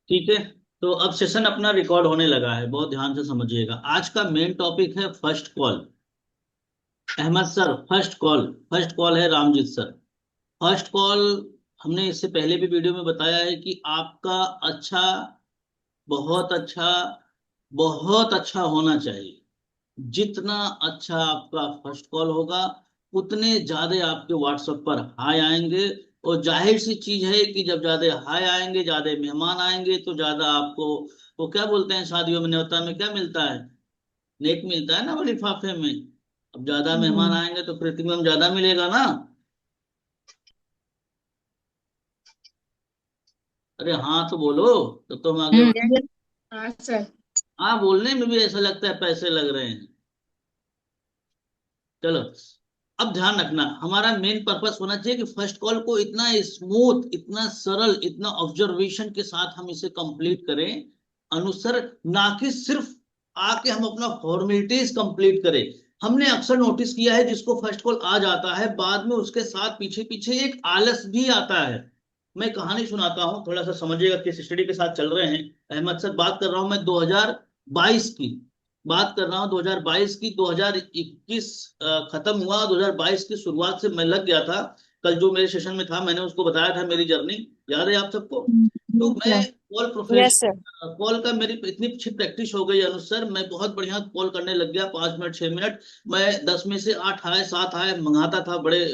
ठीक है। तो अब सेशन अपना रिकॉर्ड होने लगा है, बहुत ध्यान से समझिएगा। आज का मेन टॉपिक है first call. Ahmed sir, first call है रामजीत सर। फर्स्ट कॉल हमने इससे पहले भी वीडियो में बताया है कि आपका अच्छा, बहुत अच्छा, बहुत अच्छा होना चाहिए। जितना अच्छा आपका फर्स्ट कॉल होगा, उतने ज्यादा आपके व्हाट्सएप पर हाई आएंगे। और जाहिर सी चीज है कि जब ज्यादा हाई आएंगे, ज्यादा मेहमान आएंगे, तो ज्यादा आपको वो क्या बोलते हैं, शादियों में न्योता में क्या मिलता है? नेक मिलता है ना, वो लिफाफे में। अब ज्यादा मेहमान हम्म। आएंगे तो प्रीमियम ज्यादा मिलेगा ना। अरे हाँ तो बोलो, तो हम आगे बढ़। हम्म। हाँ सर। हाँ, बोलने में भी ऐसा लगता है पैसे लग रहे हैं। चलो, अब ध्यान रखना, हमारा मेन पर्पस होना चाहिए कि फर्स्ट कॉल को इतना स्मूथ, इतना सरल, इतना ऑब्जर्वेशन के साथ हम इसे कंप्लीट करें, अनुसर, ना कि सिर्फ आके हम अपना फॉर्मेलिटीज कंप्लीट करें। हमने अक्सर नोटिस किया है, जिसको फर्स्ट कॉल आ जाता है, बाद में उसके साथ पीछे पीछे एक आलस भी आता है। मैं कहानी सुनाता हूँ, थोड़ा सा समझिएगा, किस स्टडी के साथ चल रहे हैं। अहमद सर, बात कर रहा हूं मैं 2022 की। बात कर रहा हूँ 2022 की। 2021 खत्म हुआ, 2022 की शुरुआत से मैं लग गया था। कल जो मेरे सेशन में था, मैंने उसको बताया था मेरी जर्नी, याद है आप सबको? तो मैं call yes sir. Profession, call का मेरी इतनी अच्छी प्रैक्टिस हो गई अनुसार, मैं बहुत बढ़िया कॉल करने लग गया, 5 मिनट 6 मिनट। मैं 10 में से 8 आए 7 आए मंगाता था, बड़े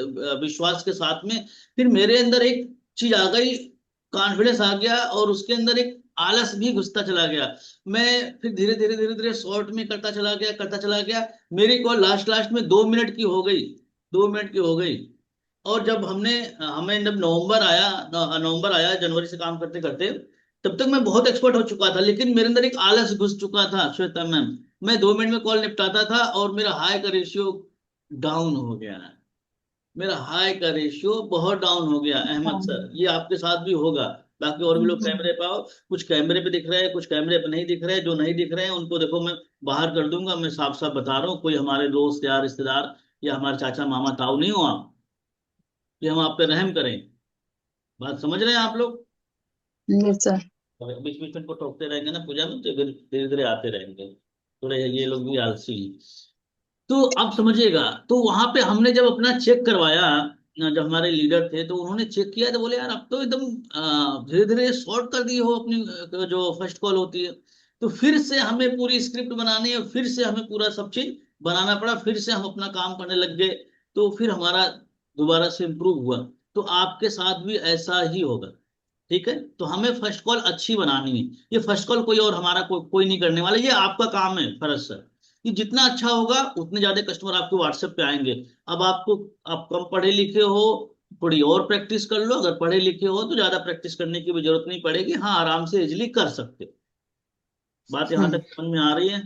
विश्वास के साथ में। फिर मेरे अंदर एक चीज आ गई, कॉन्फिडेंस आ गया, और उसके अंदर एक आलस भी घुसता चला गया। मैं फिर धीरे धीरे धीरे धीरे शॉर्ट में करता चला गया, करता चला गया। मेरी कॉल लास्ट लास्ट में 2 मिनट की हो गई, 2 मिनट की हो गई। और जब हमें जब नवंबर आया, जनवरी से काम करते करते, तब तक मैं बहुत एक्सपर्ट हो चुका था, लेकिन मेरे अंदर एक आलस घुस चुका था, श्वेता मैम। मैं 2 मिनट में कॉल निपटाता था, और मेरा हाई का रेशियो डाउन हो गया। मेरा हाई का रेशियो बहुत डाउन हो गया अहमद सर, ये आपके साथ भी होगा। बाकी और भी लोग कैमरे पाओ, कुछ कैमरे पे दिख रहे हैं, कुछ कैमरे पे नहीं दिख रहे हैं। जो नहीं दिख रहे हैं उनको देखो, मैं बाहर कर दूंगा। मैं साफ साफ बता रहा हूँ, कोई हमारे दोस्त या रिश्तेदार या हमारे चाचा मामा ताऊ नहीं हो आप, कि हम आप पे रहम करें। बात समझ रहे हैं आप लोग? Yes sir. अगर बीच बीच में इनको टोकते रहेंगे ना पूजा में, तो फिर धीरे धीरे आते रहेंगे। थोड़े ये लोग भी आलसी हैं। तो आप समझिएगा, तो वहां पे हमने जब अपना चेक करवाया, जब हमारे लीडर थे तो उन्होंने चेक किया, तो बोले यार अब तो एकदम धीरे धीरे शॉर्ट कर दी हो अपनी जो फर्स्ट कॉल होती है। तो फिर से हमें पूरी स्क्रिप्ट बनानी है, फिर से हमें पूरा सब चीज बनाना पड़ा, फिर से हम अपना काम करने लग गए। तो फिर हमारा दोबारा से इम्प्रूव हुआ। तो आपके साथ भी ऐसा ही होगा। ठीक है, तो हमें फर्स्ट कॉल अच्छी बनानी है। ये फर्स्ट कॉल कोई और हमारा कोई नहीं करने वाला, ये आपका काम है, फर्ज सर। कि जितना अच्छा होगा, उतने ज्यादा कस्टमर आपके व्हाट्सएप पे आएंगे। अब आपको, आप कम पढ़े लिखे हो, थोड़ी और प्रैक्टिस कर लो। अगर पढ़े लिखे हो तो ज्यादा प्रैक्टिस करने की भी जरूरत नहीं पड़ेगी, हाँ आराम से इजिली कर सकते हो। बात यहाँ तक समझ में आ रही है?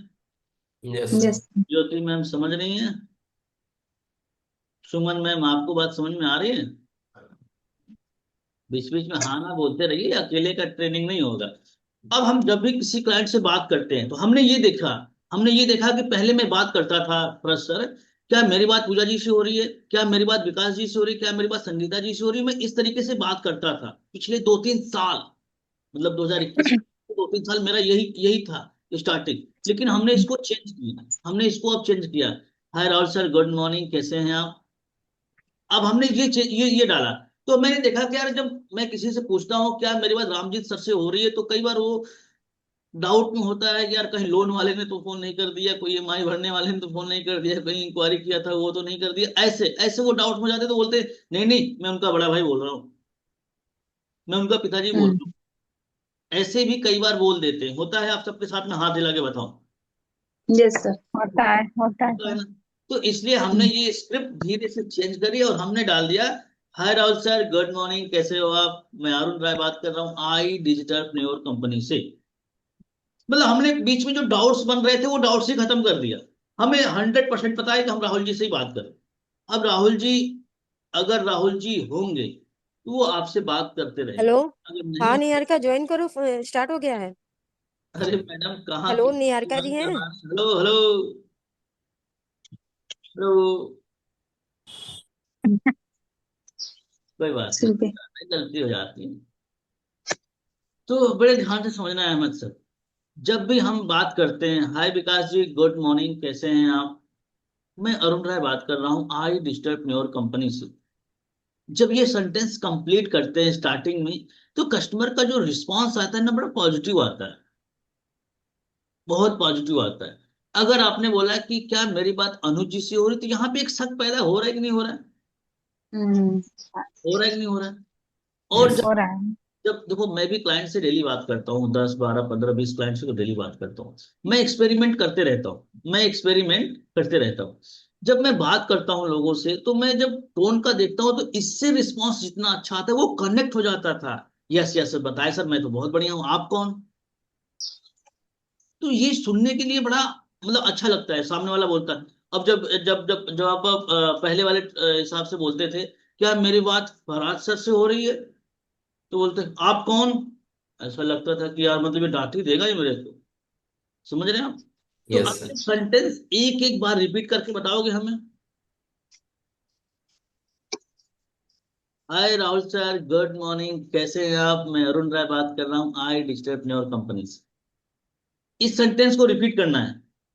Yes sir. यस। ज्योति मैम समझ रही है? सुमन मैम, आपको बात समझ में आ रही है? बीच बीच में हाँ ना बोलते रहिए, अकेले का ट्रेनिंग नहीं होगा। अब हम जब भी किसी क्लाइंट से बात करते हैं, तो हमने ये देखा कि पहले मैं बात करता था, फरज सर, क्या मेरी बात पूजा जी से हो रही है, क्या मेरी बात विकास जी से हो रही है, क्या मेरी बात संगीता जी से हो रही है। मैं इस तरीके से बात करता था पिछले 2-3 साल, मतलब 2021, 2-3 साल मेरा यही यही था स्टार्टिंग। लेकिन हमने इसको चेंज किया, हमने इसको अब चेंज किया। हाय राहुल सर, गुड मॉर्निंग, कैसे हैं आप? अब हमने ये डाला। तो मैंने देखा कि यार, जब मैं किसी से पूछता हूँ क्या मेरी बात रामजीत सर से हो रही है, तो कई बार वो डाउट में होता है कि यार कहीं लोन वाले ने तो फोन नहीं कर दिया, कोई ईएमआई भरने वाले ने तो फोन नहीं कर दिया, कहीं इंक्वायरी किया था वो तो नहीं कर दिया, ऐसे ऐसे वो डाउट में जाते, तो बोलते नहीं नहीं, मैं उनका बड़ा भाई बोल रहा हूँ, मैं उनका पिताजी बोल रहा हूँ। ऐसे भी कई बार बोल देते हैं, होता है, आप सबके साथ में हाथ हिला के बताओ। यस सर, होता है होता है होता है सर। ना? तो इसलिए हमने ये स्क्रिप्ट धीरे से चेंज करी, और हमने डाल दिया, हाय राहुल सर, गुड मॉर्निंग, कैसे हो आप? मैं अरुण राय बात कर रहा हूँ, आई डिजिटल प्न्योर कंपनी से। मतलब हमने बीच में जो डाउट्स बन रहे थे, वो डाउट्स ही खत्म कर दिया। हमें 100% पता है कि हम राहुल जी से ही बात करें। अब राहुल जी, अगर राहुल जी होंगे तो वो आपसे बात करते हेलो। रहेंगे, अगर नहीं हाँ होंगे। निहारिका ज्वाइन करो, स्टार्ट हो गया है। अरे मैडम, कहाँ हेलो किसी को निहारिका जी ज्वाइन हैं? करना? Hello hello hello. कोई बात ठीक है। नहीं, गलती हो जाती है। तो बड़े ध्यान से समझना है अहमद सर। जब भी हम बात करते हैं, हाय विकास जी, गुड मॉर्निंग, कैसे हैं आप, मैं अरुण राय बात कर रहा हूँ आई डिस्टर्ब योर कंपनी से। जब ये सेंटेंस कंप्लीट करते हैं स्टार्टिंग में, तो कस्टमर का जो रिस्पॉन्स आता है ना, बड़ा पॉजिटिव आता है, बहुत पॉजिटिव आता है। अगर आपने बोला कि क्या मेरी बात अनुज जी से हो रही, तो यहाँ पे एक शक पैदा हो रहा है कि नहीं हो रहा है? हम्म, हो रहा है कि नहीं हो रहा है? और Yes. हो रहा है। जब देखो, मैं भी क्लाइंट से डेली बात करता हूँ, 10 12 15 20 क्लाइंट से तो डेली बात करता हूँ। मैं एक्सपेरिमेंट करते रहता हूँ, मैं एक्सपेरिमेंट करते रहता हूँ। जब मैं बात करता हूँ लोगों से, तो मैं जब टोन का देखता हूँ, तो इससे रिस्पॉन्स जितना अच्छा आता है, वो कनेक्ट हो जाता था। यस यस सर, बताए सर, मैं तो बहुत बढ़िया हूँ, आप कौन? तो ये सुनने के लिए बड़ा मतलब अच्छा लगता है, सामने वाला बोलता है। अब जब जब जब जब आप पहले वाले हिसाब से बोलते थे, क्या मेरी बात फरहाद सर से हो रही है, तो बोलते आप कौन? ऐसा लगता था कि यार मतलब ये डांट ही देगा ये मेरे को। समझ रहे हैं आप? तो यस आप सर। सेंटेंस एक एक बार रिपीट करके बताओगे हमें। हाय राहुल सर, गुड मॉर्निंग, कैसे हैं आप, मैं अरुण राय बात कर रहा हूँ आई डिस्टर्ब योर कंपनी। इस सेंटेंस को रिपीट करना है।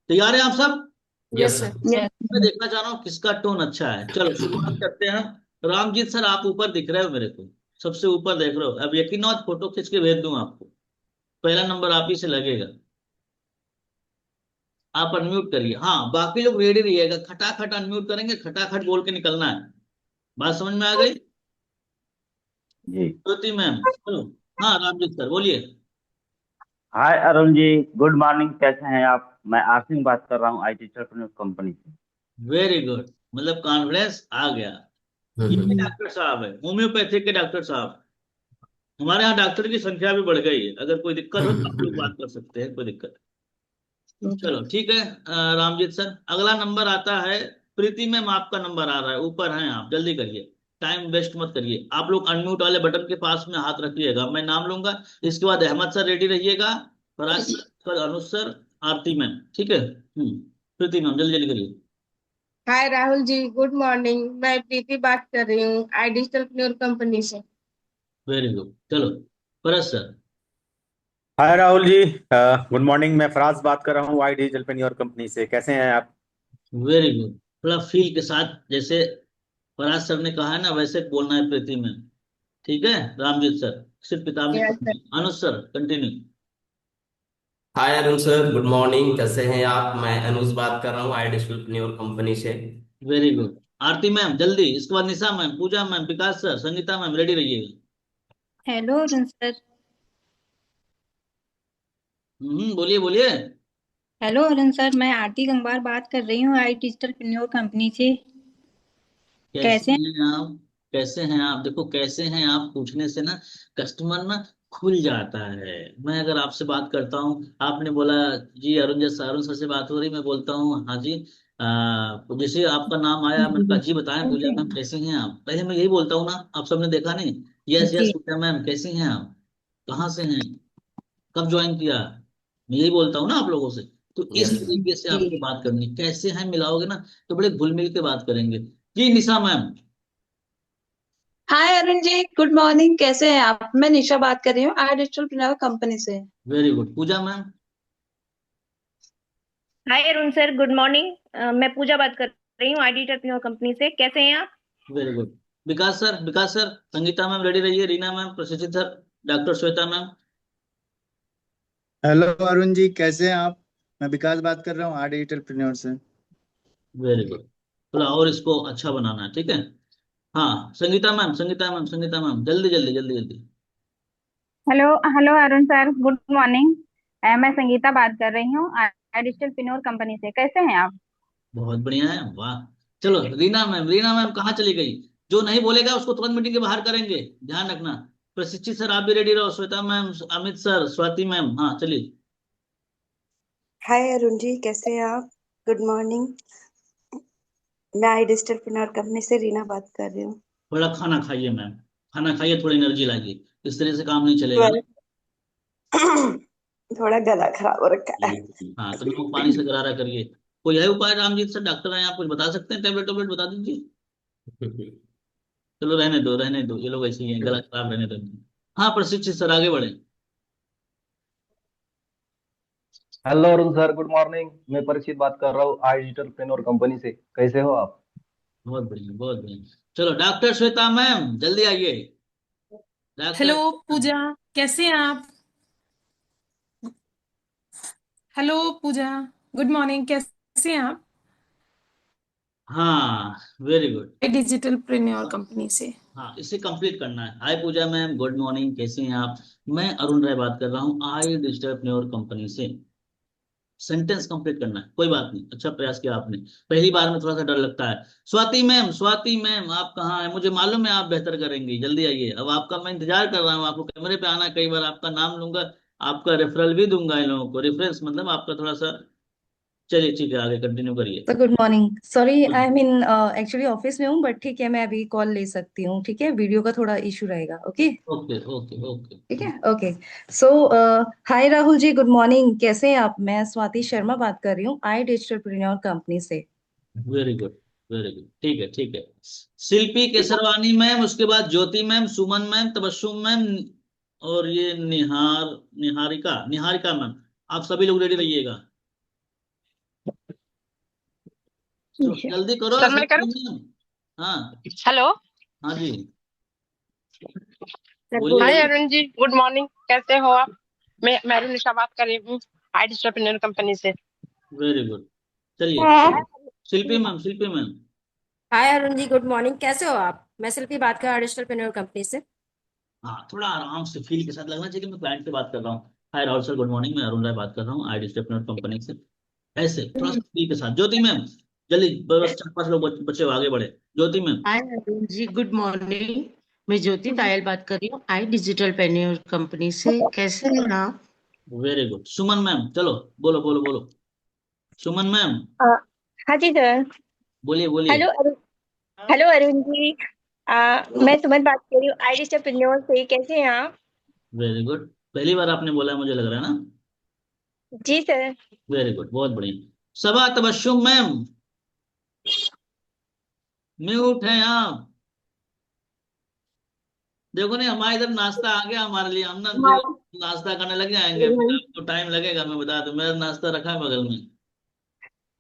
तैयार है आप सब? Yes Yes, sir. sir. Yes. मैं देखना चाह रहा हूँ किसका टोन अच्छा है। चलो शुरुआत करते हैं। रामजीत सर, आप ऊपर दिख रहे हो मेरे को, सबसे ऊपर देख रहे हो। अब यकीन और फोटो खींच के भेज दूं आपको, पहला नंबर आप ही से लगेगा। आप अनम्यूट करिए, हाँ बाकी लोग रेडी रहिएगा, खटाखट अनम्यूट करेंगे, खटाखट बोल के निकलना है। बात समझ में आ गई? जी। ज्योति मैम, चलो। हाँ रामजीत सर बोलिए। हाय अरुण जी, गुड मॉर्निंग, कैसे हैं आप? मैं आसिम बात कर रहा हूँ आई टी कंपनी से। वेरी गुड, मतलब कॉन्फिडेंस आ गया। ये भी हम्म। डॉक्टर साहब है, होम्योपैथिक के डॉक्टर साहब। हमारे यहाँ डॉक्टर की संख्या भी बढ़ गई है, अगर कोई दिक्कत हो तो आप लोग बात कर सकते हैं, कोई दिक्कत नहीं। चलो ठीक है। रामजीत सर, अगला नंबर आता है प्रीति मैम, आपका नंबर आ रहा है, ऊपर हैं आप, जल्दी करिए, टाइम वेस्ट मत करिए। आप लोग अनम्यूट वाले बटन के पास में हाथ रखिएगा, मैं नाम लूंगा। इसके बाद अहमद सर रेडी रहिएगा, फराज सर, अनुज सर, आरती मैम, ठीक है। प्रीति मैम जल्दी जल्दी करिए। हाय राहुल जी, गुड मॉर्निंग। मैं प्रीति बात कर रही हूँ आई डिजिटल प्योर कंपनी से। वेरी गुड, चलो फराज सर। हाय राहुल जी, गुड मॉर्निंग। मैं फराज बात कर रहा हूँ आई डिजिटल पेन्योर कंपनी से। कैसे हैं आप? वेरी गुड, थोड़ा फील के साथ, जैसे फराज सर ने कहा है ना, वैसे बोलना है प्रीति मैम, ठीक है। रामजीत सर सिर्फ किताब नहीं यस सर। पढ़नी। अनुज सर कंटिन्यू। हाय अरुण सर, गुड मॉर्निंग, कैसे हैं आप? मैं अनुज बात कर रहा हूँ आई डिस्ट्रीब्यूटर कंपनी से। वेरी गुड, आरती मैम जल्दी, इसके बाद निशा मैम, पूजा मैम, विकास सर, संगीता मैम, रेडी रहिएगा। Hello Arun sir. बोलिए बोलिए। हेलो अरुण सर, मैं आरती गंगवार बात कर रही हूँ आई डिजिटल प्रेन्योर कंपनी से। कैसे कैसे हैं? हैं आप? कैसे हैं आप? देखो, कैसे हैं आप पूछने से ना कस्टमर ना खुल जाता है। मैं अगर आपसे बात करता हूँ, आपने बोला जी अरुण, जैसा अरुण सर से बात हो रही, मैं बोलता हूँ हाँ जी, जैसे आपका नाम आया, मैंने कहा जी बताएं पूजा मैम कैसी हैं आप, पहले मैं यही बोलता हूँ ना, आप सबने देखा नहीं? यस यस जी पूजा मैम कैसी हैं आप, कहाँ से हैं, कब ज्वाइन किया, मैं यही बोलता हूँ ना आप लोगों से। तो इस यस सर। तरीके से जी। आपको बात करनी, कैसे हैं मिलाओगे ना, तो बड़े घुल मिल के बात करेंगे। जी निशा मैम। हाय अरुण जी, गुड मॉर्निंग, कैसे हैं आप? मैं निशा बात कर रही हूँ आई डिजिटल प्रेन्योर कंपनी से। वेरी गुड, पूजा मैम। हाय अरुण सर, गुड मॉर्निंग। मैं पूजा बात कर रही हूँ आईडी टेक्नो कंपनी से। कैसे हैं आप? Very good, Vikas sir, Vikas sir, Sangeeta ma'am ready रहिए, रीना मैम, प्रशिक्षित sir, doctor Shweta ma'am. Hello Arun ji, कैसे हैं आप? मैं विकास बात कर रहा हूँ आर्ट एंटरप्रेन्योर से। वेरी गुड, थोड़ा और इसको अच्छा बनाना है, ठीक है। हाँ Sangeeta ma'am, Sangeeta ma'am, Sangeeta ma'am, जल्दी जल्दी जल्दी जल्दी। Hello hello Arun sir, good morning. मैं संगीता बात कर रही हूँ आई डिजिटल प्रेन्योर कंपनी से। कैसे हैं आप? बहुत बढ़िया है, वाह। चलो रीना मैम, रीना मैम कहाँ चली गई? जो नहीं बोलेगा उसको तुरंत मीटिंग के बाहर करेंगे, ध्यान रखना। प्रशिक्षित सर आप भी रेडी रहो, Shweta ma'am, Amit sir, Swati ma'am, हाँ चलिए। हाय अरुण जी, कैसे हैं आप? Good morning. मैं आई डिजिटल प्रेन्योर कंपनी से रीना बात कर रही हूँ। थोड़ा खाना खाइए मैम, खाना खाइए, थोड़ी एनर्जी लाइए, इस तरह से काम नहीं चलेगा ना। वेल थोड़ा गला खराब हो रखा है। हाँ तो नमक पानी से गरारा करिए। कोई है उपाय? रामजीत सर डॉक्टर हैं, आप कुछ बता सकते हैं? टेबलेट टेबलेट बता दीजिए। चलो रहने दो रहने दो, ये लोग ऐसे ही हैं, गला खराब रहने दो। हाँ प्रशिक्षित सर आगे बढ़े। Hello Arun sir, good morning. मैं परीक्षित बात कर रहा हूँ आई डिजिटल प्रेन्योर कंपनी से। कैसे हो आप? बहुत बढ़िया, बहुत बढ़िया। चलो डॉक्टर श्वेता मैम जल्दी आइए। डॉक्टर हेलो पूजा, कैसे हैं आप? हेलो पूजा, गुड मॉर्निंग, कैसे हैं आप? हाँ, very good. Digital preneur company से। हाँ, इसे कंप्लीट करना है। हाय पूजा मैम, गुड मॉर्निंग, कैसे हैं आप? मैं अरुण राय बात कर रहा हूँ आई डिजिटल प्रेन्योर कंपनी से। सेंटेंस कंप्लीट करना है, कोई बात नहीं, अच्छा प्रयास किया आपने। पहली बार में थोड़ा सा डर लगता है। स्वाति मैम, स्वाति मैम आप कहाँ हैं? मुझे मालूम है आप बेहतर करेंगी, जल्दी आइए। अब आपका मैं इंतजार कर रहा हूँ, आपको कैमरे पे आना है। कई बार आपका नाम लूंगा, आपका रेफरल भी दूंगा इन लोगों को। रेफरेंस मतलब आपका थोड़ा सा। चलिए ठीक है, आगे कंटिन्यू करिए। Sir good morning. Sorry I mean actually office में हूँ, बट ठीक है, मैं अभी कॉल ले सकती हूँ। ठीक है, वीडियो का थोड़ा इशू रहेगा। Okay okay okay okay. ठीक है। ओके सो हाय राहुल जी, गुड मॉर्निंग, कैसे हैं आप? मैं स्वाति शर्मा बात कर रही हूँ आई डिजिटल प्रेन्योर कंपनी से। वेरी गुड, वेरी गुड, ठीक है ठीक है। शिल्पी केसरवानी मैम, उसके बाद ज्योति मैम, सुमन मैम, तबस्सुम मैम, और ये निहारिका निहारिका मैम। आप सभी लोग रेडी रहिएगा। तो जल्दी करो सर मैं करूं? मैम। हाँ हेलो। हाँ जी, हाय बोलिए। अरुण जी, गुड मॉर्निंग, कैसे हो आप? मैं अरुण निशा बात कर रही हूँ आई डिजिटल प्रेन्योर कंपनी से। वेरी गुड, चलिए। शिल्पी मैम, शिल्पी मैम। हाय अरुण जी, गुड मॉर्निंग, कैसे हो आप? मैं शिल्पी बात कर रहा हूँ डिजिटल प्रेन्योर कंपनी से। हाँ, थोड़ा आराम से फील के साथ लगना चाहिए कि मैं क्लाइंट से बात कर रहा हूँ। हाय राहुल सर, गुड मॉर्निंग, मैं अरुण राय बात कर रहा हूँ आई डिजिटल प्रेन्योर कंपनी से। ऐसे थोड़ा सा फील के साथ। ज्योति मैम जल्दी, बस 4-5 लोग बच्चे आगे बढ़े। ज्योति मैम। हाय अरुण जी, गुड मॉर्निंग। मैं ज्योति तायल बात कर रही हूँ आई डिजिटल प्रेन्योर कंपनी से। कैसे हैं आप? Very good. सुमन मैम, चलो बोलो बोलो बोलो। सुमन मैम हाँ जी सर। बोलिए बोलिए। हेलो अरुण जी। मैं सुमन बात कर रही हूँ आई डिजिटल प्रेन्योर से। कैसे हैं आप? वेरी गुड, पहली बार आपने बोला है, मुझे लग रहा है ना। जी सर। वेरी गुड, बहुत बढ़िया। सबा तबस्सुम मैम, म्यूट है आप। देखो नहीं, हमारे इधर नाश्ता आ गया हमारे लिए, हम ना नाश्ता करने लग जाएंगे। फिर आपको टाइम लगेगा, मैं बता दूं, मेरा नाश्ता रखा है बगल में।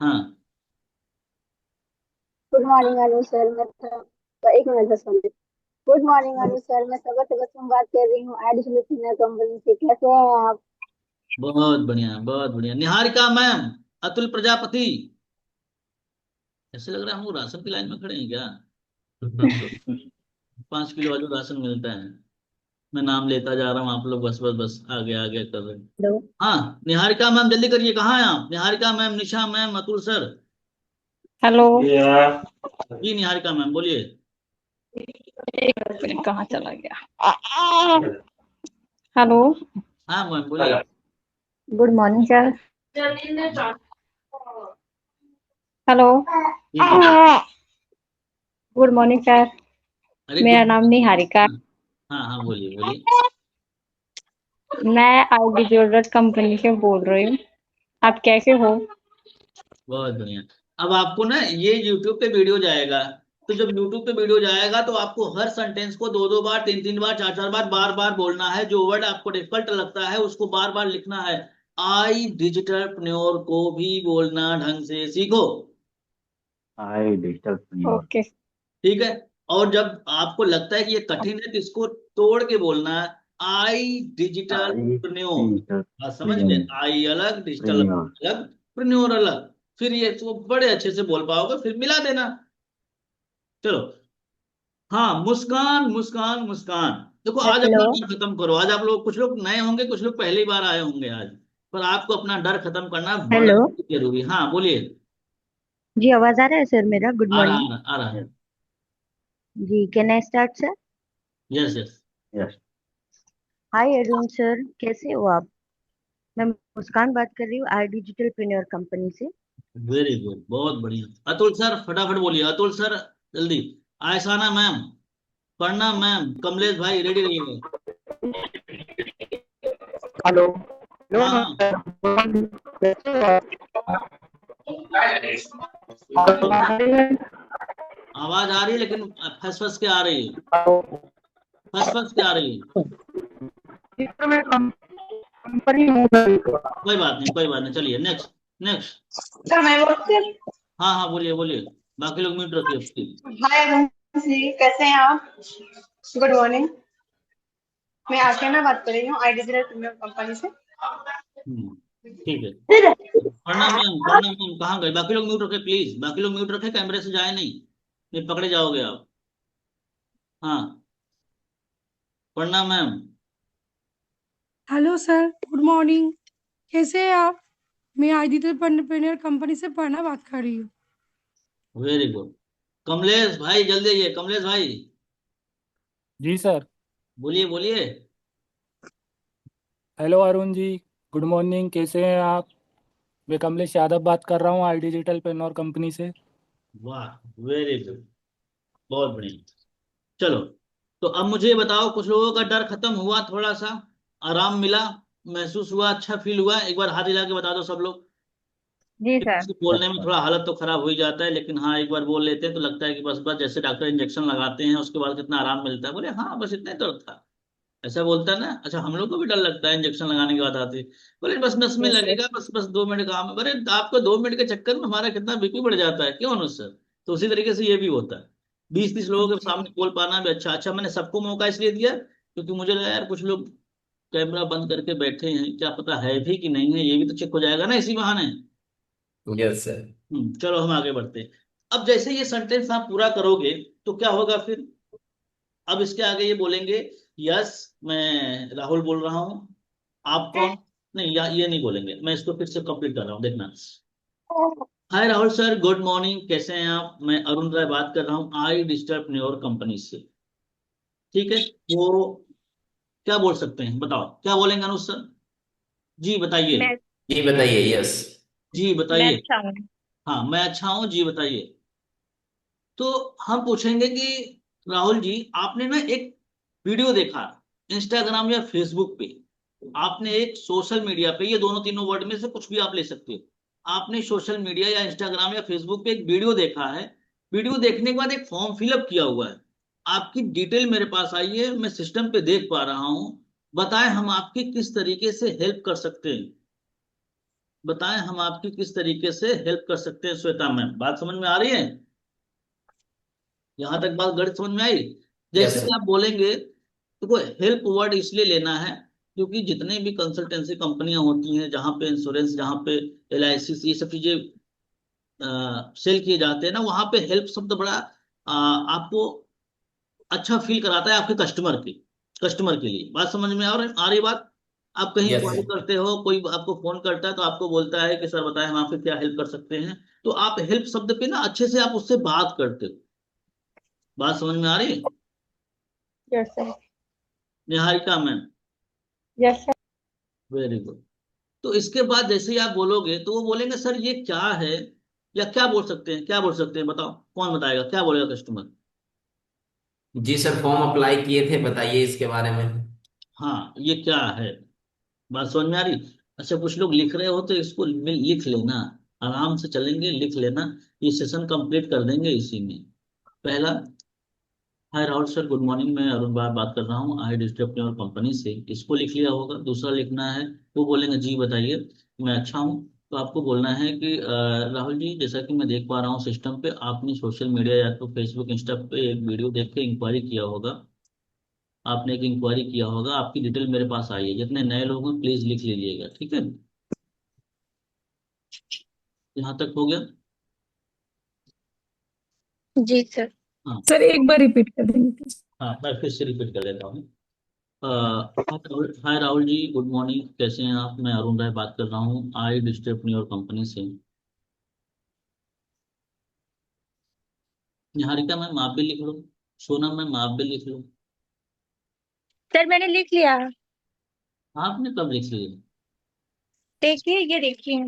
हाँ गुड मॉर्निंग अनु सर, एक मिनट बस सुनिए। गुड मॉर्निंग अनु सर, मैं सबा तबस्सुम बात कर रही हूँ एडिशनल सीनियर कंपनी से। कैसे हैं आप? बहुत बढ़िया, बहुत बढ़िया। निहारिका मैम, अतुल प्रजापति। ऐसे लग रहा है हम लोग राशन की लाइन में खड़े हैं क्या? 5 किलो वाला राशन मिलता है। मैं नाम लेता जा रहा हूँ, आप लोग बस बस बस आगे आगे कर रहे हैं। हेलो। हाँ निहारिका मैम जल्दी करिए, कहाँ हैं आप? निहारिका मैम, निशा मैम, अतुल सर। हेलो। जी निहारिका मैम बोलिए। कहाँ चला गया? हेलो। हाँ मैम बोलिए। Good morning sir. Hello. Good morning sir, अरे मेरा गुड। नाम निहारिका। हाँ हाँ बोलिए बोलिए। मैं आई डिजिटल कंपनी से बोल रही हूँ। आप कैसे हो? बहुत बढ़िया। अब आपको ना ये YouTube पे वीडियो जाएगा, तो जब YouTube पे वीडियो जाएगा तो आपको हर सेंटेंस को 2-2 बार, 3-3 बार, 4-4 बार, बार बार बोलना है। जो वर्ड आपको डिफिकल्ट लगता है उसको बार बार लिखना है। आई डिजिटल प्रेन्योर को भी बोलना ढंग से सीखो। आई डिजिटल प्रेन्योर। ओके। ठीक है। और जब आपको लगता है कि ये कठिन है तो इसको तोड़ के बोलना है। आई डिजिटल आई प्रेन्योर। डिजिटल बात समझ गए? आई अलग, डिजिटल प्रेन्योर। अलग, प्रेन्योर अलग। फिर ये तो बड़े अच्छे से बोल पाओगे, फिर मिला देना। चलो। हाँ, मुस्कान मुस्कान मुस्कान। देखो आज अपना हेलो। डर खत्म करो। आज आप लोग, कुछ लोग नए होंगे, कुछ लोग पहली बार आए होंगे आज। पर आपको अपना डर खत्म करना बड़ा हेलो जरूरी। हाँ बोलिए। जी, आवाज आ रहा है सर मेरा? गुड आ रहा मॉर्निंग। है, आ रहा है। जी, can I start sir? Yes yes. Yes. Hi Arun sir, कैसे हो आप? मैं मुस्कान बात कर रही हूँ आई डिजिटल प्रेन्योर कंपनी से। वेरी गुड, बहुत बढ़िया। अतुल सर फटाफट बोलिए, अतुल सर जल्दी। आयसाना मैम, पढ़ना मैम, कमलेश भाई रेडी रहिएगा। हेलो। हाँ हाँ आवाज आ रही है, लेकिन फंस फंस के आ रही है। फंस फंस के आ रही है। कोई बात नहीं, चलिए नेक्स्ट। नेक्स्ट। सर मैं बोलती हूँ। हाँ हाँ, बोलिए बोलिए, बाकी लोग म्यूट रखिए प्लीज। हाय अरुण जी, कैसे हैं आप? Good morning. मैं आशियाना बात कर रही हूँ आई डिजिटल प्रीमियम कंपनी से। ठीक है। प्रणाम मैम, प्रणाम मैम, कहाँ गए? बाकी लोग म्यूट रखे प्लीज, बाकी लोग म्यूट रखे, कैमरे से जाए नहीं पकड़े जाओगे आप। हाँ, प्रणाम ma'am. Hello sir, good morning. कैसे हैं आप? मैं आदित्य एंटरप्रेन्योर कंपनी से पढ़ना बात कर रही हूँ। Very good. कमलेश भाई जल्दी आइए, कमलेश भाई जी सर। बोलिए बोलिए। हेलो अरुण जी, गुड मॉर्निंग, कैसे हैं आप? मैं कमलेश यादव बात कर रहा हूँ आई डिजिटल पेनोर कंपनी से। वाह, वेरी गुड, बहुत बढ़िया। चलो, तो अब मुझे ये बताओ, कुछ लोगों का डर खत्म हुआ, थोड़ा सा आराम मिला, महसूस हुआ, अच्छा फील हुआ? एक बार हाथ हिला के बता दो सब लोग। जी सर। किसी बोलने में थोड़ा हालत तो खराब हो ही जाता है, लेकिन हाँ एक बार बोल लेते हैं तो लगता है कि बस बस, जैसे डॉक्टर इंजेक्शन लगाते हैं उसके बाद कितना आराम मिलता है, बोले हाँ बस इतना ही दर्द था, ऐसा बोलता है ना। अच्छा, हम लोग को भी डर लगता है इंजेक्शन लगाने के बाद आते, बोले बस नस में लगेगा, बस बस 2 मिनट काम है। अरे आपको 2 मिनट के चक्कर में हमारा कितना बीपी बढ़ जाता है, क्यों अनुज सर? तो उसी तरीके से ये भी होता है। 20-30 लोगों के सामने बोल पाना भी अच्छा। अच्छा, मैंने सबको मौका इसलिए दिया क्योंकि मुझे लगा यार कुछ लोग कैमरा बंद करके बैठे हैं, क्या पता है भी कि नहीं है, ये भी तो चेक हो जाएगा ना इसी बहाने। Yes sir. चलो हम आगे बढ़ते हैं। अब जैसे ये सेंटेंस आप पूरा करोगे तो क्या होगा फिर? अब इसके आगे ये बोलेंगे, यस मैं राहुल बोल रहा हूँ, आप कौन? नहीं, या ये नहीं बोलेंगे, मैं इसको फिर से कंप्लीट कर रहा हूँ, देखना। हाय राहुल सर, गुड मॉर्निंग, कैसे हैं आप? मैं अरुण राय बात कर रहा हूँ आई डिजिटल कंपनी से। ठीक है, वो क्या बोल सकते हैं, बताओ क्या बोलेंगे अनुज सर? जी बताइए। मैं जी बताइए। यस। जी मैं बताइए। अच्छा हूँ। हाँ, मैं अच्छा हूँ, जी बताइए। तो हम पूछेंगे कि राहुल जी, आपने ना एक वीडियो देखा इंस्टाग्राम या फेसबुक पे, आपने एक सोशल मीडिया पे, ये दोनों तीनों वर्ड में से कुछ भी आप ले सकते हो, आपने सोशल मीडिया या इंस्टाग्राम या फेसबुक पे एक वीडियो देखा है। वीडियो देखने के बाद एक फॉर्म फिलअप किया हुआ है, आपकी डिटेल मेरे पास आई है, मैं सिस्टम पे देख पा रहा हूँ। बताएं हम आपकी किस तरीके से हेल्प कर सकते हैं? बताएं हम आपकी किस तरीके से हेल्प कर सकते हैं? श्वेता मैम, बात समझ में आ रही है? यहां तक बात गणित समझ में आई? यस जैसे सर। कि आप बोलेंगे, देखो हेल्प वर्ड इसलिए लेना है क्योंकि जितने भी कंसल्टेंसी कंपनियां होती हैं, जहां पे इंश्योरेंस, जहां पे LIC, ये सब चीजें सेल किए जाते हैं ना, वहां पे हेल्प शब्द बड़ा आपको अच्छा फील कराता है आपके कस्टमर के लिए। बात समझ में आ रही बात? आप कहीं यस इंक्वायरी सर। करते हो, कोई आपको फोन करता है तो आपको बोलता है कि सर बताएं हम आपकी क्या हेल्प कर सकते हैं, तो आप हेल्प शब्द पे ना अच्छे से आप उससे बात करते हो। बात समझ में आ रही है? Yes sir. Niharika ma'am, yes sir. Very good. तो इसके बाद जैसे ही आप बोलोगे तो वो बोलेंगे सर ये क्या है, या क्या बोल सकते हैं, क्या बोल सकते हैं, बताओ कौन बताएगा, क्या बोलेगा कस्टमर? जी सर, फॉर्म अप्लाई किए थे, बताइए इसके बारे में। हाँ, ये क्या है? बात समझ में आ रही? अच्छा, कुछ लोग लिख रहे हो तो इसको लिख लेना, आराम से चलेंगे, लिख लेना, ये सेशन कंप्लीट कर देंगे इसी में। पहला, हाय राहुल सर, गुड मॉर्निंग, मैं अरुण बात कर रहा हूँ आई डिजिटल कंपनी से, इसको लिख लिया होगा। दूसरा लिखना है, वो बोलेंगे जी बताइए, मैं अच्छा हूँ। तो आपको बोलना है कि राहुल जी, जैसा कि मैं देख पा रहा हूँ सिस्टम पे, आपने सोशल मीडिया या तो फेसबुक इंस्टा पे एक वीडियो देख के इंक्वायरी किया होगा, आपने एक इंक्वायरी किया होगा, आपकी डिटेल मेरे पास आई है। जितने नए लोग हैं प्लीज लिख लीजिएगा, ठीक है? यहाँ तक हो गया? जी सर। हाँ सर एक बार रिपीट कर देंगे please? हाँ, मैं फिर से रिपीट कर देता हूँ। हाय राहुल जी, गुड मॉर्निंग, कैसे हैं आप? मैं अरुण राय बात कर रहा हूँ आई डिजिटल कंपनी से। निहारिका मैम आप भी लिख लो, सोनम मैम आप भी लिख लो। सर मैंने लिख लिया। आपने कब लिख लिया? देखिए ये देखिए।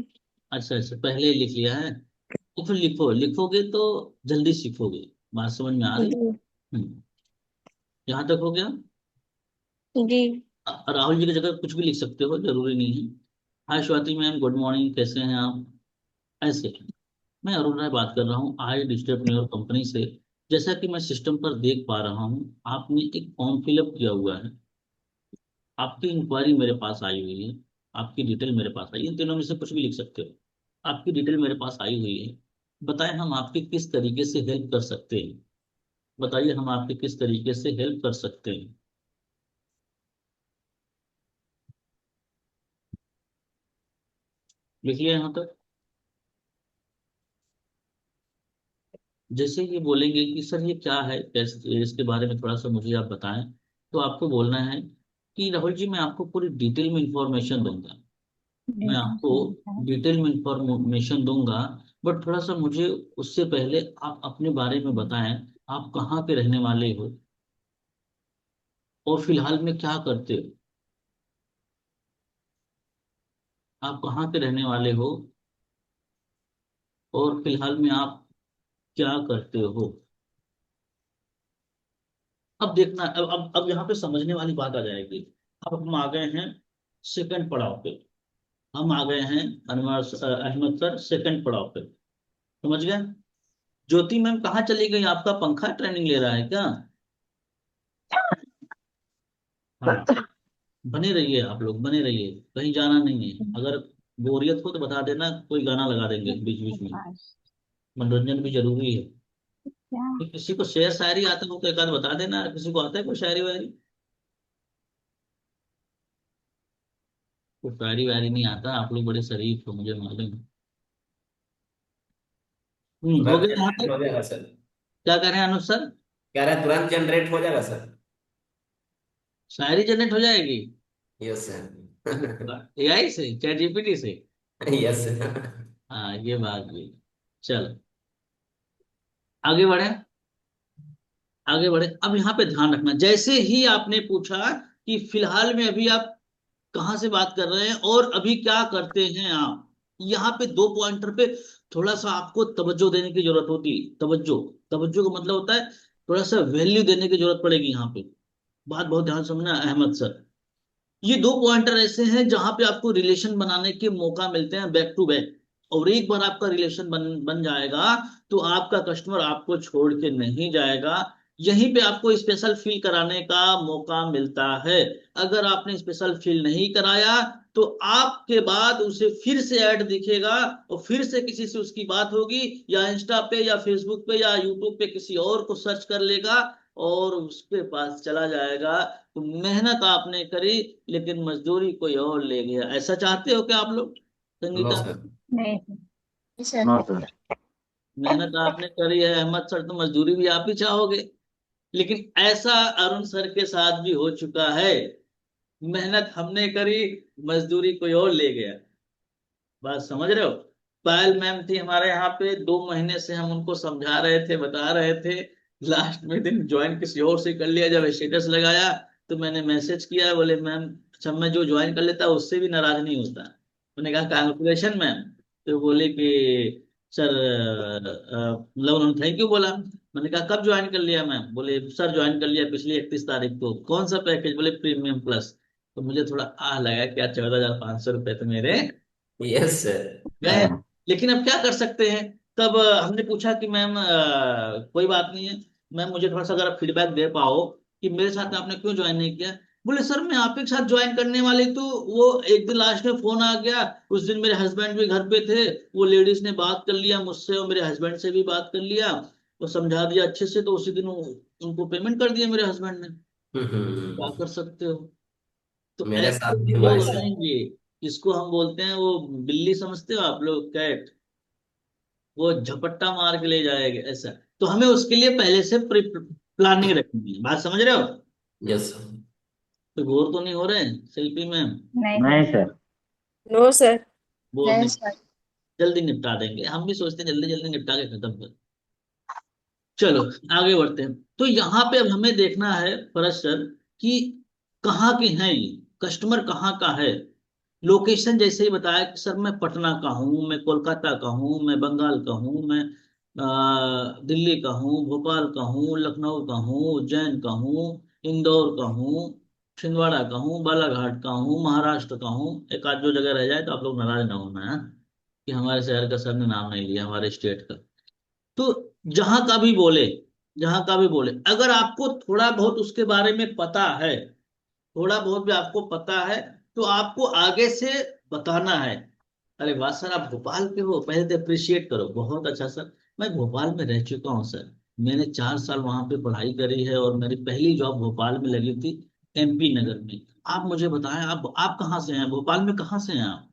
अच्छा अच्छा, पहले ही लिख लिया है, तो फिर लिखो, लिखोगे तो जल्दी सीखोगे। बात समझ में आ रही? जी। यहाँ तक हो गया? जी। राहुल जी की जगह कुछ भी लिख सकते हो, जरूरी नहीं है। हाय स्वाति मैम, गुड मॉर्निंग, कैसे हैं आप? ऐसे। मैं अरुण राय बात कर रहा हूँ आई डिजिटल कंपनी से। जैसा कि मैं सिस्टम पर देख पा रहा हूँ, आपने एक फॉर्म फिलअप किया हुआ है, आपकी इंक्वायरी मेरे पास आई हुई है। आपकी डिटेल मेरे पास आई, इन तीनों में से कुछ भी लिख सकते हो। आपकी डिटेल मेरे पास आई हुई है, बताएं हम आपकी किस तरीके से हेल्प कर सकते हैं। बताइए हम आपकी किस तरीके से हेल्प कर सकते हैं। लिखिए यहाँ तक। जैसे ये बोलेंगे कि सर ये क्या है, कैसे, इसके बारे में थोड़ा सा मुझे आप बताएं, तो आपको बोलना है कि राहुल जी मैं आपको पूरी डिटेल में इंफॉर्मेशन दूंगा, मैं आपको डिटेल में इंफॉर्मेशन दूंगा, बट थोड़ा सा मुझे उससे पहले आप अपने बारे में बताएं। आप कहाँ के रहने वाले हो और फिलहाल में क्या करते हो? आप कहाँ के रहने वाले हो और फिलहाल में आप क्या करते हो? अब देखना, अब यहाँ पे समझने वाली बात आ जाएगी। अब हम आ गए हैं सेकंड पड़ाव पे, हम आ गए हैं अहमद सर सेकंड पड़ाव पे, समझ गए? ज्योति मैम कहाँ चली गई? आपका पंखा ट्रेनिंग ले रहा है क्या? हाँ, बने रहिए, आप लोग बने रहिए, कहीं जाना नहीं है। अगर बोरियत हो तो बता देना, कोई गाना लगा देंगे बीच बीच में, मनोरंजन भी जरूरी है। तो किसी को शेर शायरी आता हो तो एक आध बता देना, किसी को आता है कोई शायरी वायरी? कोई शायरी वायरी नहीं आता, आप लोग बड़े शरीफ हो मुझे मालूम है। हो गया यहाँ हो तक? जाएगा सर। क्या कह रहे हैं अनुज सर? कह रहा है तुरंत जनरेट हो जाएगा सर। शायरी जनरेट हो जाएगी? Yes sir. एआई से, चैट जीपीटी से? Yes sir. हाँ ये बात भी। चलो आगे बढ़े, आगे बढ़े। अब यहाँ पे ध्यान रखना, जैसे ही आपने पूछा कि फिलहाल में अभी आप कहाँ से बात कर रहे हैं और अभी क्या करते हैं आप, यहाँ पे दो पॉइंटर पे थोड़ा सा आपको तवज्जो देने की जरूरत होती है। तवज्जो, तवज्जो का मतलब होता है थोड़ा सा वैल्यू देने की जरूरत पड़ेगी यहाँ पे। बात बहुत ध्यान समझना अहमद सर। ये दो पॉइंटर ऐसे हैं जहां पे आपको रिलेशन बनाने के मौका मिलते हैं बैक टू बैक, और एक बार आपका रिलेशन बन जाएगा तो आपका कस्टमर आपको छोड़ के नहीं जाएगा। यहीं पे आपको स्पेशल फील कराने का मौका मिलता है। अगर आपने स्पेशल फील नहीं कराया तो आपके बाद उसे फिर से ऐड दिखेगा और फिर से किसी से उसकी बात होगी, या इंस्टा पे या फेसबुक पे या यूट्यूब पे किसी और को सर्च कर लेगा और उसके पास चला जाएगा। तो मेहनत आपने करी लेकिन मजदूरी कोई और ले गया। ऐसा चाहते हो क्या आप लोग? No Sangeeta, sir. नहीं नो सर। मेहनत आपने करी है अहमद सर, तो मजदूरी भी आप ही चाहोगे। लेकिन ऐसा अरुण सर के साथ भी हो चुका है, मेहनत हमने करी, मजदूरी कोई और ले गया। बात समझ रहे हो? पायल मैम थी हमारे यहाँ पे, 2 महीने से हम उनको समझा रहे थे, बता रहे थे, लास्ट में दिन ज्वाइन किसी और से कर लिया। जब स्टेटस लगाया तो मैंने मैसेज किया, बोले मैम अच्छा मैं जो ज्वाइन कर लेता उससे भी नाराज नहीं होता। मैंने कहा कांग्रेचुलेशन मैम, तो बोले कि सर मतलब उन्होंने थैंक यू बोला। मैंने कहा कब ज्वाइन कर लिया मैम? बोले सर ज्वाइन कर लिया पिछली 31 तारीख को। कौन सा पैकेज? बोले प्रीमियम प्लस। तो मुझे थोड़ा लगा कि यार 14,500 रुपए तो मेरे यस सर। गए। लेकिन अब क्या कर सकते हैं? तब हमने पूछा कि मैम कोई बात नहीं है मैम, मुझे थोड़ा सा अगर आप फीडबैक दे पाओ कि मेरे साथ में आपने क्यों ज्वाइन नहीं किया। बोले सर मैं आप के साथ ज्वाइन करने वाली, तो वो एक दिन लास्ट में फोन आ गया, उस दिन मेरे हस्बैंड भी घर पे थे, वो लेडीज ने बात कर लिया मुझसे और मेरे हस्बैंड से भी बात कर लिया, वो समझा दिया अच्छे से, तो उसी दिन उनको पेमेंट कर दिया मेरे हस्बैंड ने। क्या कर सकते हो? तो मेरे ऐसे साथ भी हुआ है लोग सर। रहेंगे। इसको हम बोलते हैं, वो बिल्ली समझते हो आप लोग, कैट, वो झपट्टा मार के ले जाएगा ऐसा। तो हमें उसके लिए पहले से प्लानिंग रखनी है। बात समझ रहे हो? Yes sir. तो बोर तो नहीं हो रहे हैं शिल्पी मैम? नहीं सर। No sir. बोर नहीं नहीं, सर। जल्दी निपटा देंगे, हम भी सोचते हैं जल्दी जल्दी निपटा के खत्म कर। चलो आगे बढ़ते हैं। तो यहाँ पे अब हमें देखना है फरज सर कि कहाँ के हैं ये कस्टमर, कहाँ का है। लोकेशन जैसे ही बताया कि सर मैं पटना का हूँ, मैं कोलकाता का हूँ, मैं बंगाल का हूँ, मैं दिल्ली का हूँ, भोपाल का हूँ, लखनऊ का हूँ, उज्जैन का हूँ, इंदौर का हूँ, छिंदवाड़ा का हूँ, बालाघाट का हूँ, महाराष्ट्र का हूँ। एक आध जो जगह रह जाए तो आप लोग नाराज ना होना है कि हमारे शहर का सर ने नाम नहीं लिया, हमारे स्टेट का। तो जहां का भी बोले, जहां का भी बोले, अगर आपको थोड़ा बहुत उसके बारे में पता है, थोड़ा बहुत भी आपको पता है, तो आपको आगे से बताना है, अरे वाह सर आप भोपाल के हो, पहले तो अप्रिशिएट करो, बहुत अच्छा सर, मैं भोपाल में रह चुका हूँ सर, मैंने 4 साल वहां पे पढ़ाई करी है और मेरी पहली जॉब भोपाल में लगी थी, MP नगर में। आप मुझे बताएं, आप कहाँ से हैं, भोपाल में कहाँ से हैं आप?